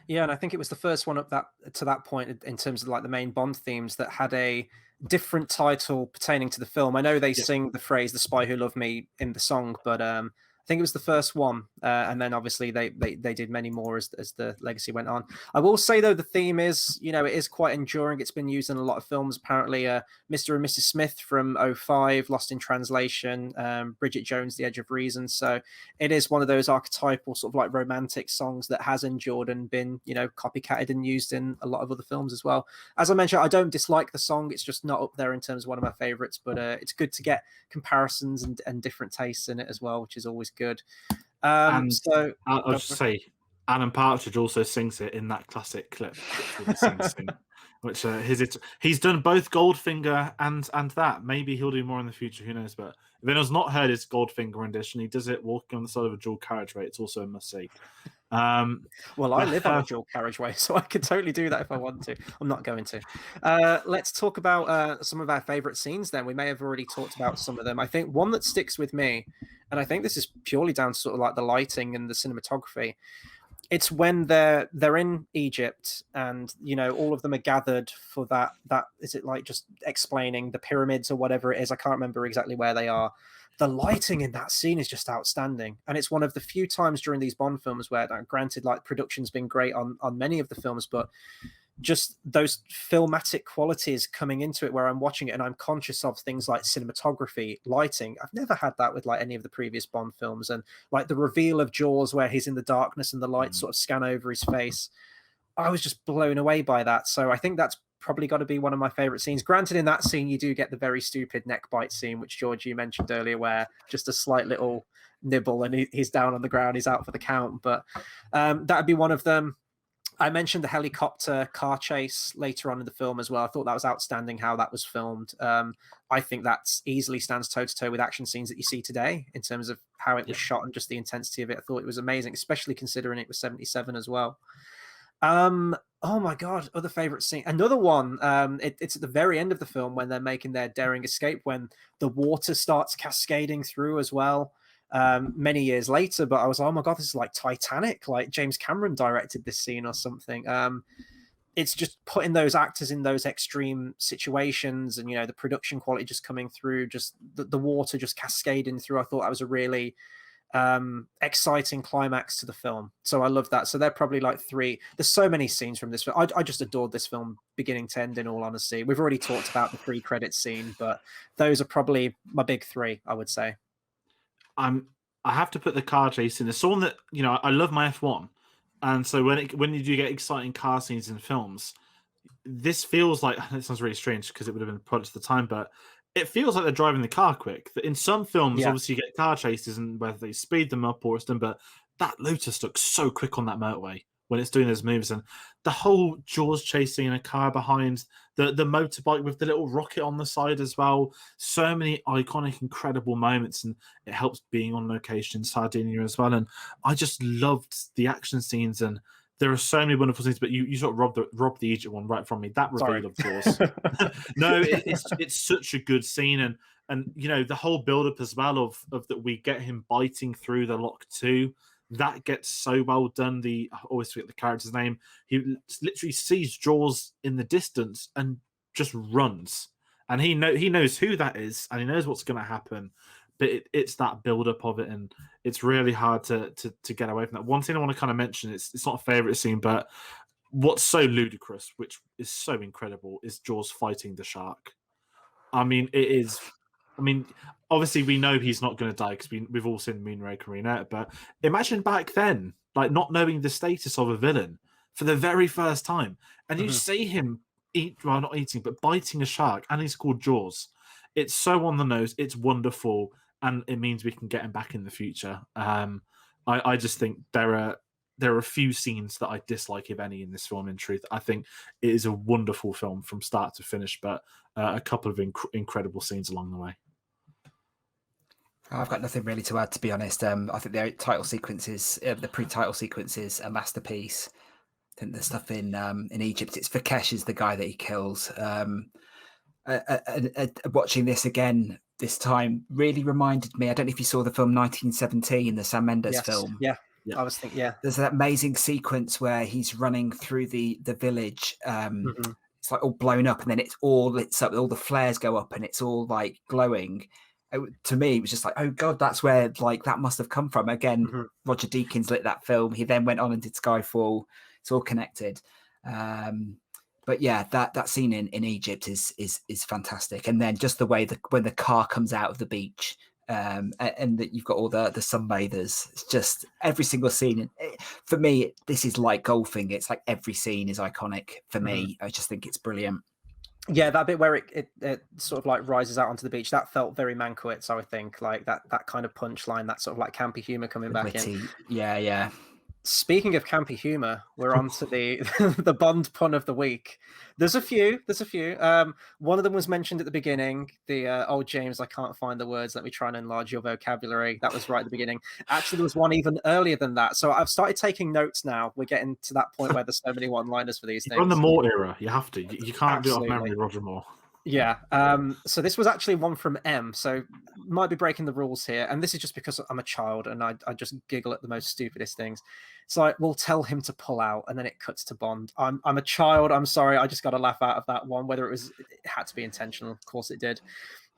Yeah, and I think it was the first one to that point in terms of like the main Bond themes that had a different title pertaining to the film. I know they sing the phrase "The Spy Who Loved Me" in the song, but I think it was the first one, and then obviously they did many more as the legacy went on. I will say though, the theme is, it is quite enduring. It's been used in a lot of films. Apparently, Mr. and Mrs. Smith from 2005, Lost in Translation, Bridget Jones' The Edge of Reason. So it is one of those archetypal sort of like romantic songs that has endured and been, copycatted and used in a lot of other films as well. As I mentioned, I don't dislike the song. It's just not up there in terms of one of my favorites, but it's good to get comparisons and different tastes in it as well, which is always good. I'll just say, Alan Partridge also sings it in that classic clip, which he's done both Goldfinger and that. Maybe he'll do more in the future. Who knows? But if anyone's not heard his Goldfinger rendition, he does it walking on the side of a dual carriageway. It's also a must see. Well, I live on a dual carriageway, so I can totally do that if I want to. I'm not going to. Let's talk about some of our favorite scenes then. We may have already talked about some of them. I think one that sticks with me, and I think this is purely down to sort of like the lighting and the cinematography. It's when they're in Egypt and, all of them are gathered for that is it like just explaining the pyramids or whatever it is? I can't remember exactly where they are. The lighting in that scene is just outstanding. And it's one of the few times during these Bond films where, granted, like, production's been great on many of the films, but just those filmatic qualities coming into it where I'm watching it and I'm conscious of things like cinematography, lighting. I've never had that with like any of the previous Bond films. And like the reveal of Jaws where he's in the darkness and the lights sort of scan over his face. I was just blown away by that. So I think that's probably got to be one of my favorite scenes. Granted, in that scene, you do get the very stupid neck bite scene, which George, you mentioned earlier, where just a slight little nibble and he's down on the ground, he's out for the count. But that'd be one of them. I mentioned the helicopter car chase later on in the film as well. I thought that was outstanding how that was filmed. I think that easily stands toe to toe with action scenes that you see today in terms of how it was shot and just the intensity of it. I thought it was amazing, especially considering it was 77 as well. Oh my god, other favorite scene. Another one. It's at the very end of the film when they're making their daring escape, when the water starts cascading through as well. Many years later, but I was like, oh my god, this is like Titanic. Like James Cameron directed this scene or something. It's just putting those actors in those extreme situations, and the production quality just coming through, just the water just cascading through. I thought that was a really exciting climax to the film, so I love that. So they're probably like three. There's so many scenes from this film. I just adored this film beginning to end, in all honesty. We've already talked about the pre-credit scene, but those are probably my big three, I would say. I have to put the car chase in. It's someone that I love my F1, and so when you do get exciting car scenes in films, this feels like, it sounds really strange because it would have been a product at the time, but it feels like they're driving the car quick. In some films, obviously you get car chases and whether they speed them up or it's done, but that Lotus looks so quick on that motorway when it's doing those moves, and the whole Jaws chasing in a car behind, the motorbike with the little rocket on the side as well. So many iconic, incredible moments, and it helps being on location in Sardinia as well. And I just loved the action scenes, and there are so many wonderful scenes, but you sort of robbed the Egypt one right from me. That reveal of Jaws. No, it's such a good scene, and the whole build up as well of that we get him biting through the lock 2. That gets so well done. I always forget the character's name. He literally sees Jaws in the distance and just runs, and he knows who that is, and he knows what's going to happen. But it's that build up of it, and it's really hard to get away from that. One thing I want to kind of mention, it's not a favorite scene, but what's so ludicrous, which is so incredible, is Jaws fighting the shark. I mean, it is. I mean, obviously we know he's not going to die because we've all seen Moonraker Reenact, but imagine back then, like not knowing the status of a villain for the very first time, and you see him not eating, but biting a shark, and he's called Jaws. It's so on the nose. It's wonderful, and it means we can get him back in the future. I just think there are a few scenes that I dislike, if any, in this film. In truth, I think it is a wonderful film from start to finish, but a couple of incredible scenes along the way. I've got nothing really to add, to be honest. I think the title sequences, the pre-title sequences, a masterpiece. I think the stuff in Egypt, it's Vakesh is the guy that he kills. Watching this again this time really reminded me. I don't know if you saw the film 1917, the Sam Mendes film. Yeah. I was thinking, there's that amazing sequence where he's running through the village. It's like all blown up, and then it's all lit up. All the flares go up, and it's all like glowing. To me, it was just like, oh god, that's where like that must have come from. Again, Roger Deakins lit that film. He then went on and did Skyfall. It's all connected. But yeah, that scene in Egypt is fantastic. And then just the way when the car comes out of the beach, and that you've got all the sunbathers. It's just every single scene. For me, this is like golfing. It's like every scene is iconic for me. I just think it's brilliant. Yeah, that bit where it sort of like rises out onto the beach, that felt very Mankiewicz. I would think like that kind of punchline, that sort of like campy humor coming back in. Yeah. Speaking of campy humor, we're on to the Bond pun of the week. There's a few. One of them was mentioned at the beginning. The James, I can't find the words. Let me try and enlarge your vocabulary. That was right at the beginning. Actually, there was one even earlier than that. So I've started taking notes now. We're getting to that point where there's so many one-liners for these things. From the Moore era, you have to. You can't do it off memory, Roger Moore. Yeah. So this was actually one from M. So might be breaking the rules here. And this is just because I'm a child and I just giggle at the most stupidest things. It's like, we'll tell him to pull out, and then it cuts to Bond. I'm a child. I'm sorry. I just got to laugh out of that one. Whether it had to be intentional. Of course it did.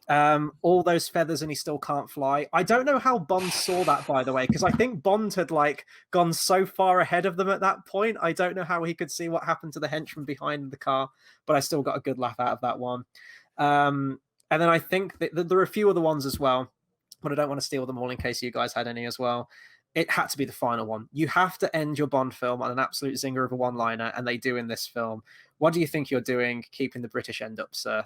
All those feathers and he still can't fly. I don't know how Bond saw that, by the way, because I think Bond had like gone so far ahead of them at that point. I don't know how he could see what happened to the henchman behind the car, but I still got a good laugh out of that one. And then I think that there are a few other ones as well, but I don't want to steal them all in case you guys had any as well. It had to be the final one. You have to end your Bond film on an absolute zinger of a one-liner, and they do in this film. What do you think you're doing keeping the British end up, sir?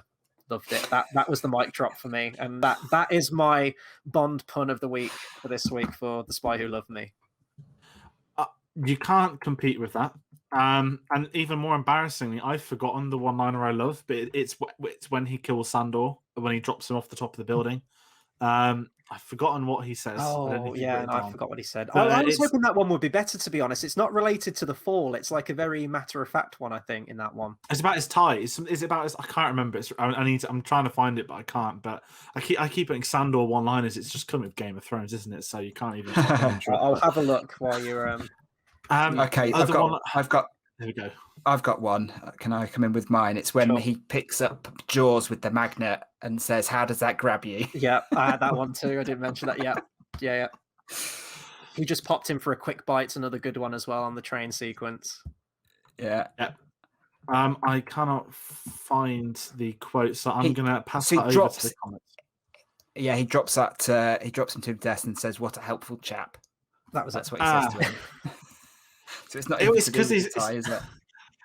Loved it. That was the mic drop for me, and that is my Bond pun of the week for this week for The Spy Who Loved Me. You can't compete with that. And even more embarrassingly, I've forgotten the one-liner I love, but it's when he kills Sandor, when he drops him off the top of the building. I've forgotten what he says. I don't know Oh, if you've yeah, written no, I down. forgot what he said. But, I was it's hoping that one would be better, to be honest. It's not related to the fall. It's like a very matter-of-fact one, I think, in that one. it's about his tie. Is it about his? I can't remember. I'm trying to find it, but I can't. But I keep putting Sandor one-liners. It's just coming with Game of Thrones, isn't it? So you can't even fucking intro. I'll have a look while you're. Okay, other one. There we go. I've got one. Can I come in with mine? It's when Sure. he picks up Jaws with the magnet and says, "How does that grab you?" Yeah, I had that one too. I didn't mention that. Yeah. He just popped in for a quick bite's another good one as well on the train sequence. Yeah. I cannot find the quote, so I'm gonna pass that over to the comments. Yeah, he drops that. He drops him to his desk and says, "What a helpful chap." That's what he says to him. So it's not. It was because he's tie, is it?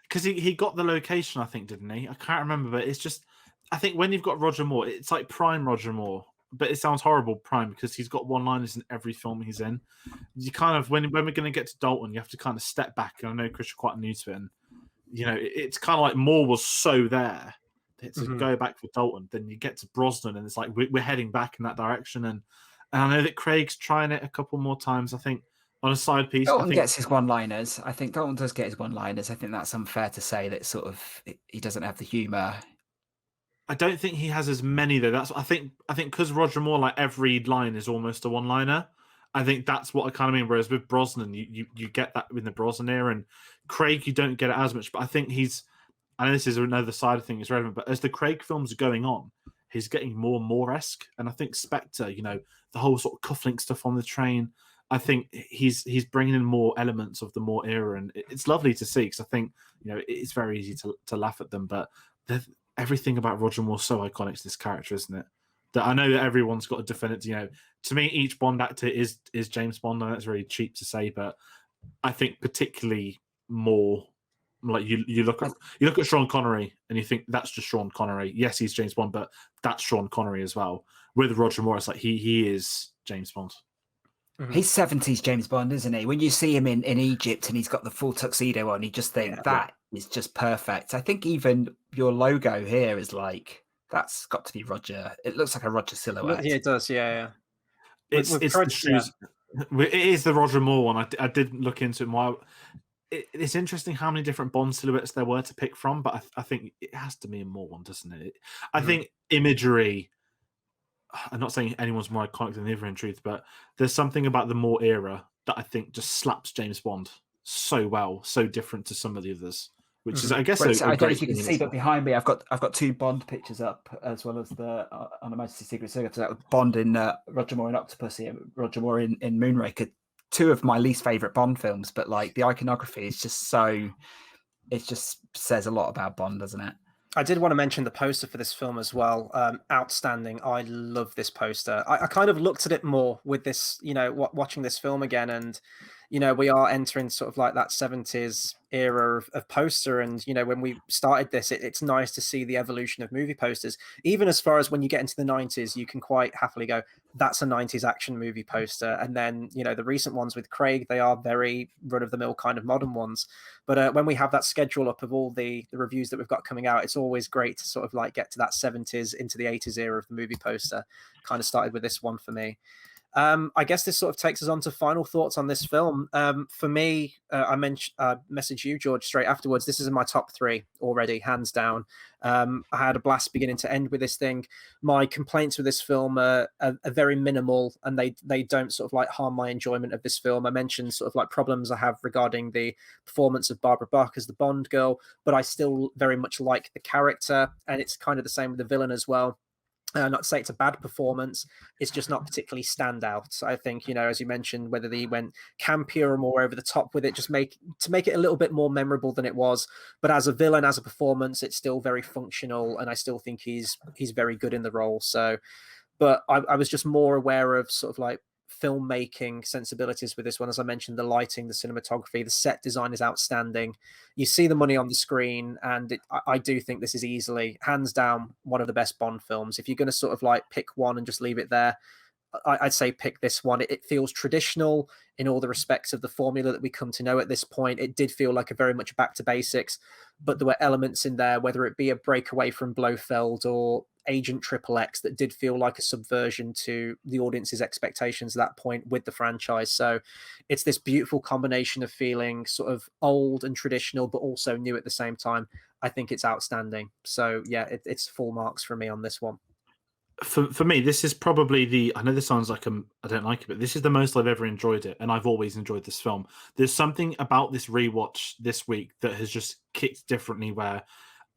Because he got the location, I think, didn't he? I can't remember, but it's just, I think when you've got Roger Moore, it's like prime Roger Moore, but it sounds horrible prime because he's got one-liners in every film he's in. You kind of, when we're going to get to Dalton, you have to kind of step back. And I know Chris, you're quite new to it. And, it's kind of like Moore was so there to go back for Dalton. Then you get to Brosnan, and it's like we're heading back in that direction. And I know that Craig's trying it a couple more times. I think on a side piece, Dalton gets his one-liners. I think Dalton does get his one-liners. I think that's unfair to say that sort of he doesn't have the humor. I don't think he has as many though. I think because Roger Moore, like every line is almost a one-liner. I think that's what I kind of mean. Whereas with Brosnan, you get that in the Brosnan era, and Craig, you don't get it as much. But I think I know this is another side of thing is relevant, but as the Craig films are going on, he's getting more and more-esque. And I think Spectre, the whole sort of cufflink stuff on the train, I think he's bringing in more elements of the Moore era, and it's lovely to see because I think it's very easy to laugh at them, but everything about Roger Moore is so iconic to this character, isn't it? That I know that everyone's got a definitive. To me, each Bond actor is James Bond, and that's very cheap to say, but I think particularly more. Like you look at Sean Connery and you think that's just Sean Connery. Yes, he's James Bond, but that's Sean Connery as well. With Roger Moore, it's like he is James Bond. He's 70s James Bond, isn't he? When you see him in Egypt and he's got the full tuxedo on, you just think that is just perfect. I think even your logo here is like, that's got to be Roger. It looks like a Roger silhouette. Yeah, it does. Yeah. It's the shoes. It is the Roger Moore one. I did look into it more. It's interesting how many different Bond silhouettes there were to pick from, but I think it has to be a Moore one, doesn't it? I think imagery. I'm not saying anyone's more iconic than the other in truth, but there's something about the Moore era that I think just slaps James Bond so well, so different to some of the others. Which is, I guess, I don't know if you can see, but behind me, I've got two Bond pictures up, as well as the on the Majesty's Secret Service. So that was Bond in Roger Moore in Octopussy, and Roger Moore in Moonraker. Two of my least favorite Bond films, but like the iconography is just so. It just says a lot about Bond, doesn't it? I did want to mention the poster for this film as well. Outstanding. I love this poster. I kind of looked at it more with this, watching this film again, and we are entering sort of like that 70s era of poster. And, when we started this, it's nice to see the evolution of movie posters. Even as far as when you get into the 90s, you can quite happily go, that's a 90s action movie poster. And then, the recent ones with Craig, they are very run-of-the-mill kind of modern ones. But when we have that schedule up of all the reviews that we've got coming out, it's always great to sort of like get to that 70s into the 80s era of the movie poster. Kind of started with this one for me. I guess this sort of takes us on to final thoughts on this film. For me, I messaged you, George, straight afterwards. This is in my top 3 already, hands down. I had a blast beginning to end with this thing. My complaints with this film are very minimal, and they don't sort of like harm my enjoyment of this film. I mentioned sort of like problems I have regarding the performance of Barbara Bach as the Bond girl, but I still very much like the character, and it's kind of the same with the villain as well. Not to say it's a bad performance, it's just not particularly standout. I think, as you mentioned, whether he went campier or more over the top with it, just make it a little bit more memorable than it was. But as a villain, as a performance, it's still very functional, and I still think he's very good in the role. So, but I was just more aware of sort of like filmmaking sensibilities with this one. As I mentioned, the lighting, the cinematography, the set design is outstanding. You see the money on the screen, and I do think this is easily, hands down, one of the best Bond films. If you're going to sort of like pick one and just leave it there, I'd say pick this one. It feels traditional in all the respects of the formula that we come to know at this point. It did feel like a very much back to basics, but there were elements in there, whether it be a breakaway from Blofeld or Agent Triple X, that did feel like a subversion to the audience's expectations at that point with the franchise. So it's this beautiful combination of feeling sort of old and traditional, but also new at the same time. I think it's outstanding. So yeah, it's full marks for me on this one. For me, this is probably I know this sounds like I don't like it, but this is the most I've ever enjoyed it, and I've always enjoyed this film. There's something about this rewatch this week that has just kicked differently, where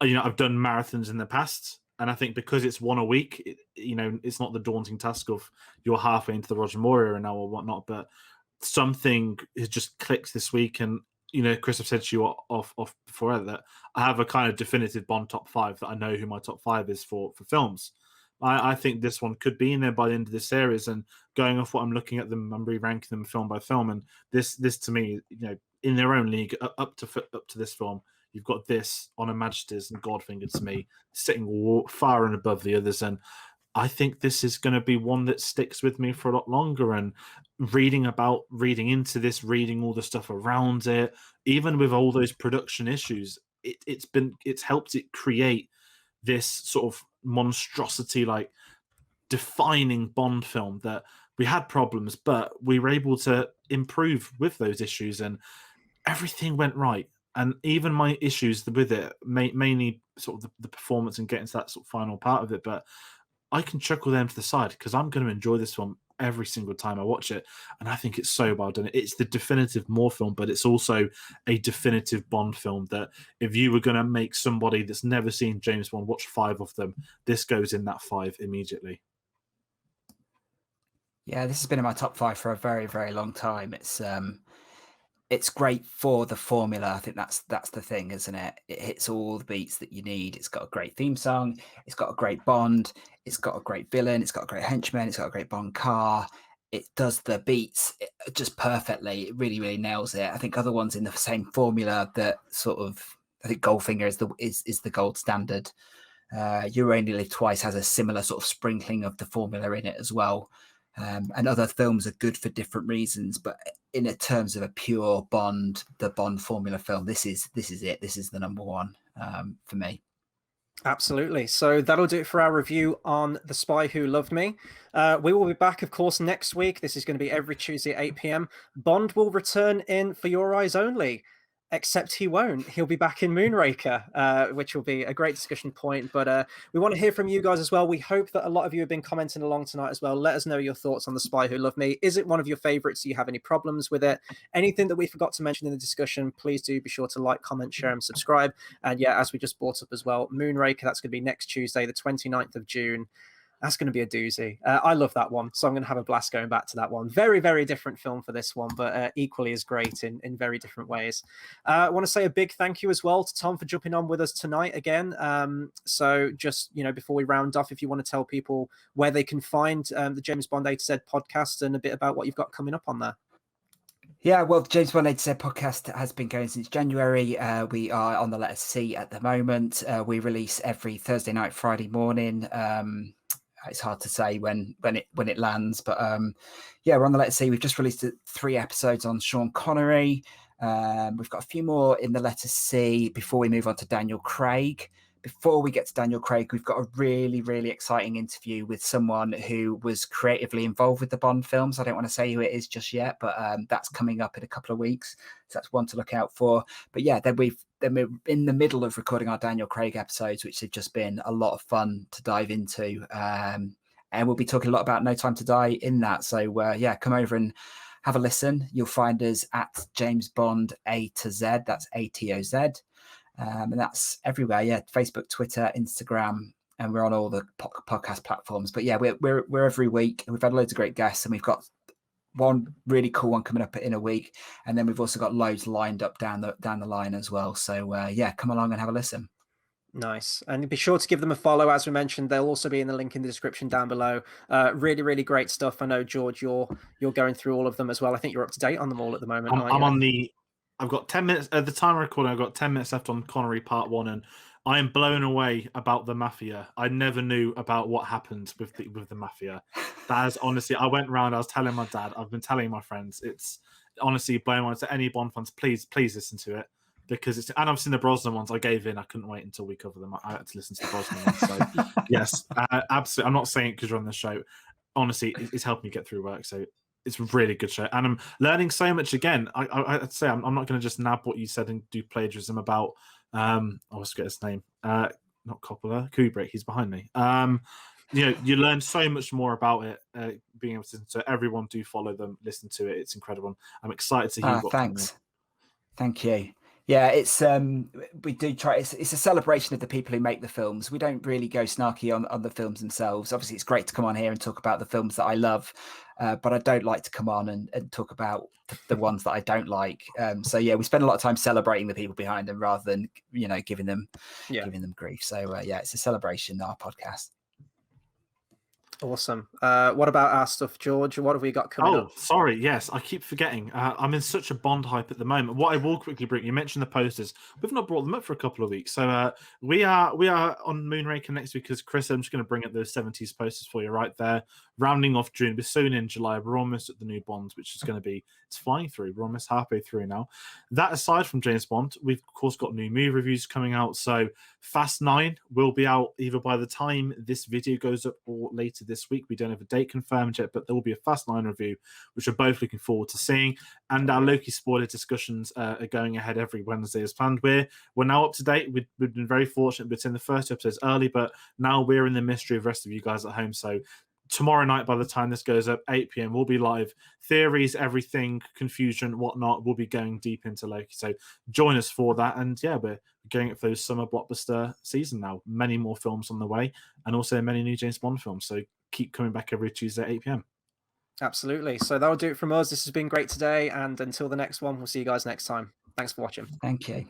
I've done marathons in the past, and I think because it's one a week, it's not the daunting task of you're halfway into the Roger Moore era now or whatnot, but something has just clicked this week. And Chris, I've said to you off before that I have a kind of definitive Bond top 5 that I know who my top 5 is for films. I think this one could be in there by the end of this series, and going off what I'm looking at them, I'm re-ranking them film by film, and this to me, in their own league, up to this film, you've got this, On Her Majesty's, and Goldfinger to me sitting far and above the others, and I think this is going to be one that sticks with me for a lot longer. And reading into this, reading all the stuff around it, even with all those production issues, it's helped it create this sort of monstrosity, like defining Bond film that we had problems, but we were able to improve with those issues, and everything went right. And even my issues with it, mainly sort of the performance and getting to that sort of final part of it, but I can chuckle them to the side because I'm going to enjoy this film every single time I watch it, and I think it's so well done. It's the definitive Moore film, but it's also a definitive Bond film that if you were going to make somebody that's never seen James Bond watch 5 of them, this goes in that 5 immediately. Yeah, this has been in my top 5 for a very, very long time. It's great for the formula. I think that's the thing, isn't it? It hits all the beats that you need. It's got a great theme song. It's got a great Bond. It's got a great villain. It's got a great henchman. It's got a great Bond car. It does the beats just perfectly. It really, really nails it. I think other ones in the same formula that sort of, I think Goldfinger is the gold standard. You Only Live Twice has a similar sort of sprinkling of the formula in it as well. And other films are good for different reasons, but in terms of a pure Bond, the Bond formula film, this is it. This is the number one for me. Absolutely. So that'll do it for our review on The Spy Who Loved Me. We will be back, of course, next week. This is going to be every Tuesday at 8 p.m. Bond will return in For Your Eyes Only, except he won't. He'll be back in Moonraker, which will be a great discussion point. But we want to hear from you guys as well. We hope that a lot of you have been commenting along tonight as well. Let us know your thoughts on The Spy Who Loved Me. Is it one of your favorites? Do you have any problems with it? Anything that we forgot to mention in the discussion, please do be sure to like, comment, share, and subscribe. And yeah, as we just brought up as well, Moonraker, that's going to be next Tuesday, the 29th of June. That's going to be a doozy. I love that one, so I'm going to have a blast going back to that one. Very, very different film for this one, but equally as great in very different ways. I want to say a big thank you as well to Tom for jumping on with us tonight again. So just, before we round off, if you want to tell people where they can find the James Bond A to Z podcast and a bit about what you've got coming up on there. Yeah, well, the James Bond A to Z podcast has been going since January. We are on the letter C at the moment. We release every Thursday night, Friday morning. It's hard to say when it lands, but yeah, we're on the letter C. We've just released 3 episodes on Sean Connery. We've got a few more in the letter C before we move on to Daniel Craig. Before we get to Daniel Craig, we've got a really, really exciting interview with someone who was creatively involved with the Bond films. I don't want to say who it is just yet, but that's coming up in a couple of weeks. So that's one to look out for. But yeah, then we're in the middle of recording our Daniel Craig episodes, which have just been a lot of fun to dive into. And we'll be talking a lot about No Time to Die in that. So yeah, come over and have a listen. You'll find us at James Bond A to Z. That's ATOZ. And that's everywhere. Yeah, Facebook, Twitter, Instagram, and we're on all the podcast platforms. But yeah, we're every week. We've had loads of great guests, and we've got one really cool one coming up in a week, and then we've also got loads lined up down the line as well. So yeah, come along and have a listen. Nice. And be sure to give them a follow. As we mentioned, they'll also be in the link in the description down below. Really, really great stuff. I know, George, you're going through all of them as well. I think you're up to date on them all at the moment. I've got 10 minutes at the time of recording. I've got 10 minutes left on Connery Part 1, and I am blown away about the mafia. I never knew about what happened with the mafia. That is honestly, I went around, I was telling my dad, I've been telling my friends, it's honestly blowing my mind. To any Bond fans, please listen to it, because it's, and I've seen the Brosnan ones. I gave in, I couldn't wait until we cover them. I had to listen to the Brosnan ones. So yes, absolutely. I'm not saying it because you're on the show. Honestly, it's helped me get through work. So it's a really good show, and I'm learning so much again. I'd say I'm not going to just nab what you said and do plagiarism about. I always forget his name. Not Coppola, Kubrick. He's behind me. You learn so much more about it. Being able to, so everyone do follow them, listen to it. It's incredible. I'm excited to hear what. Thanks. Thank you. Yeah, it's we do try. It's a celebration of the people who make the films. We don't really go snarky on the films themselves. Obviously, it's great to come on here and talk about the films that I love, but I don't like to come on and talk about the ones that I don't like. So yeah, we spend a lot of time celebrating the people behind them rather than giving them grief. So yeah, it's a celebration, our podcast. Awesome. What about our stuff, George? What have we got coming up? Oh, sorry. Yes, I keep forgetting. I'm in such a Bond hype at the moment. What I will quickly bring, you mentioned the posters. We've not brought them up for a couple of weeks. So we are on Moonraker next week, because Chris, I'm just going to bring up those 70s posters for you right there. Rounding off June. We're soon in July. We're almost at the new Bonds, which is going to be, it's flying through. We're almost halfway through now. That aside from James Bond, we've of course got new movie reviews coming out. So Fast 9 will be out either by the time this video goes up or later this week. We don't have a date confirmed yet, but there will be a Fast 9 review, which we're both looking forward to seeing. And our Loki spoiler discussions are going ahead every Wednesday as planned. We're now up to date. We've been very fortunate. We've seen the first episodes early, but now we're in the mystery of the rest of you guys at home. So tomorrow night, by the time this goes up, 8 p.m, we'll be live. Theories, everything, confusion, whatnot. We'll be going deep into Loki. So join us for that. And yeah, we're going for those summer blockbuster season now. Many more films on the way, and also many new James Bond films. So keep coming back every Tuesday at 8 p.m. Absolutely. So that'll do it from us. This has been great today. And until the next one, we'll see you guys next time. Thanks for watching. Thank you.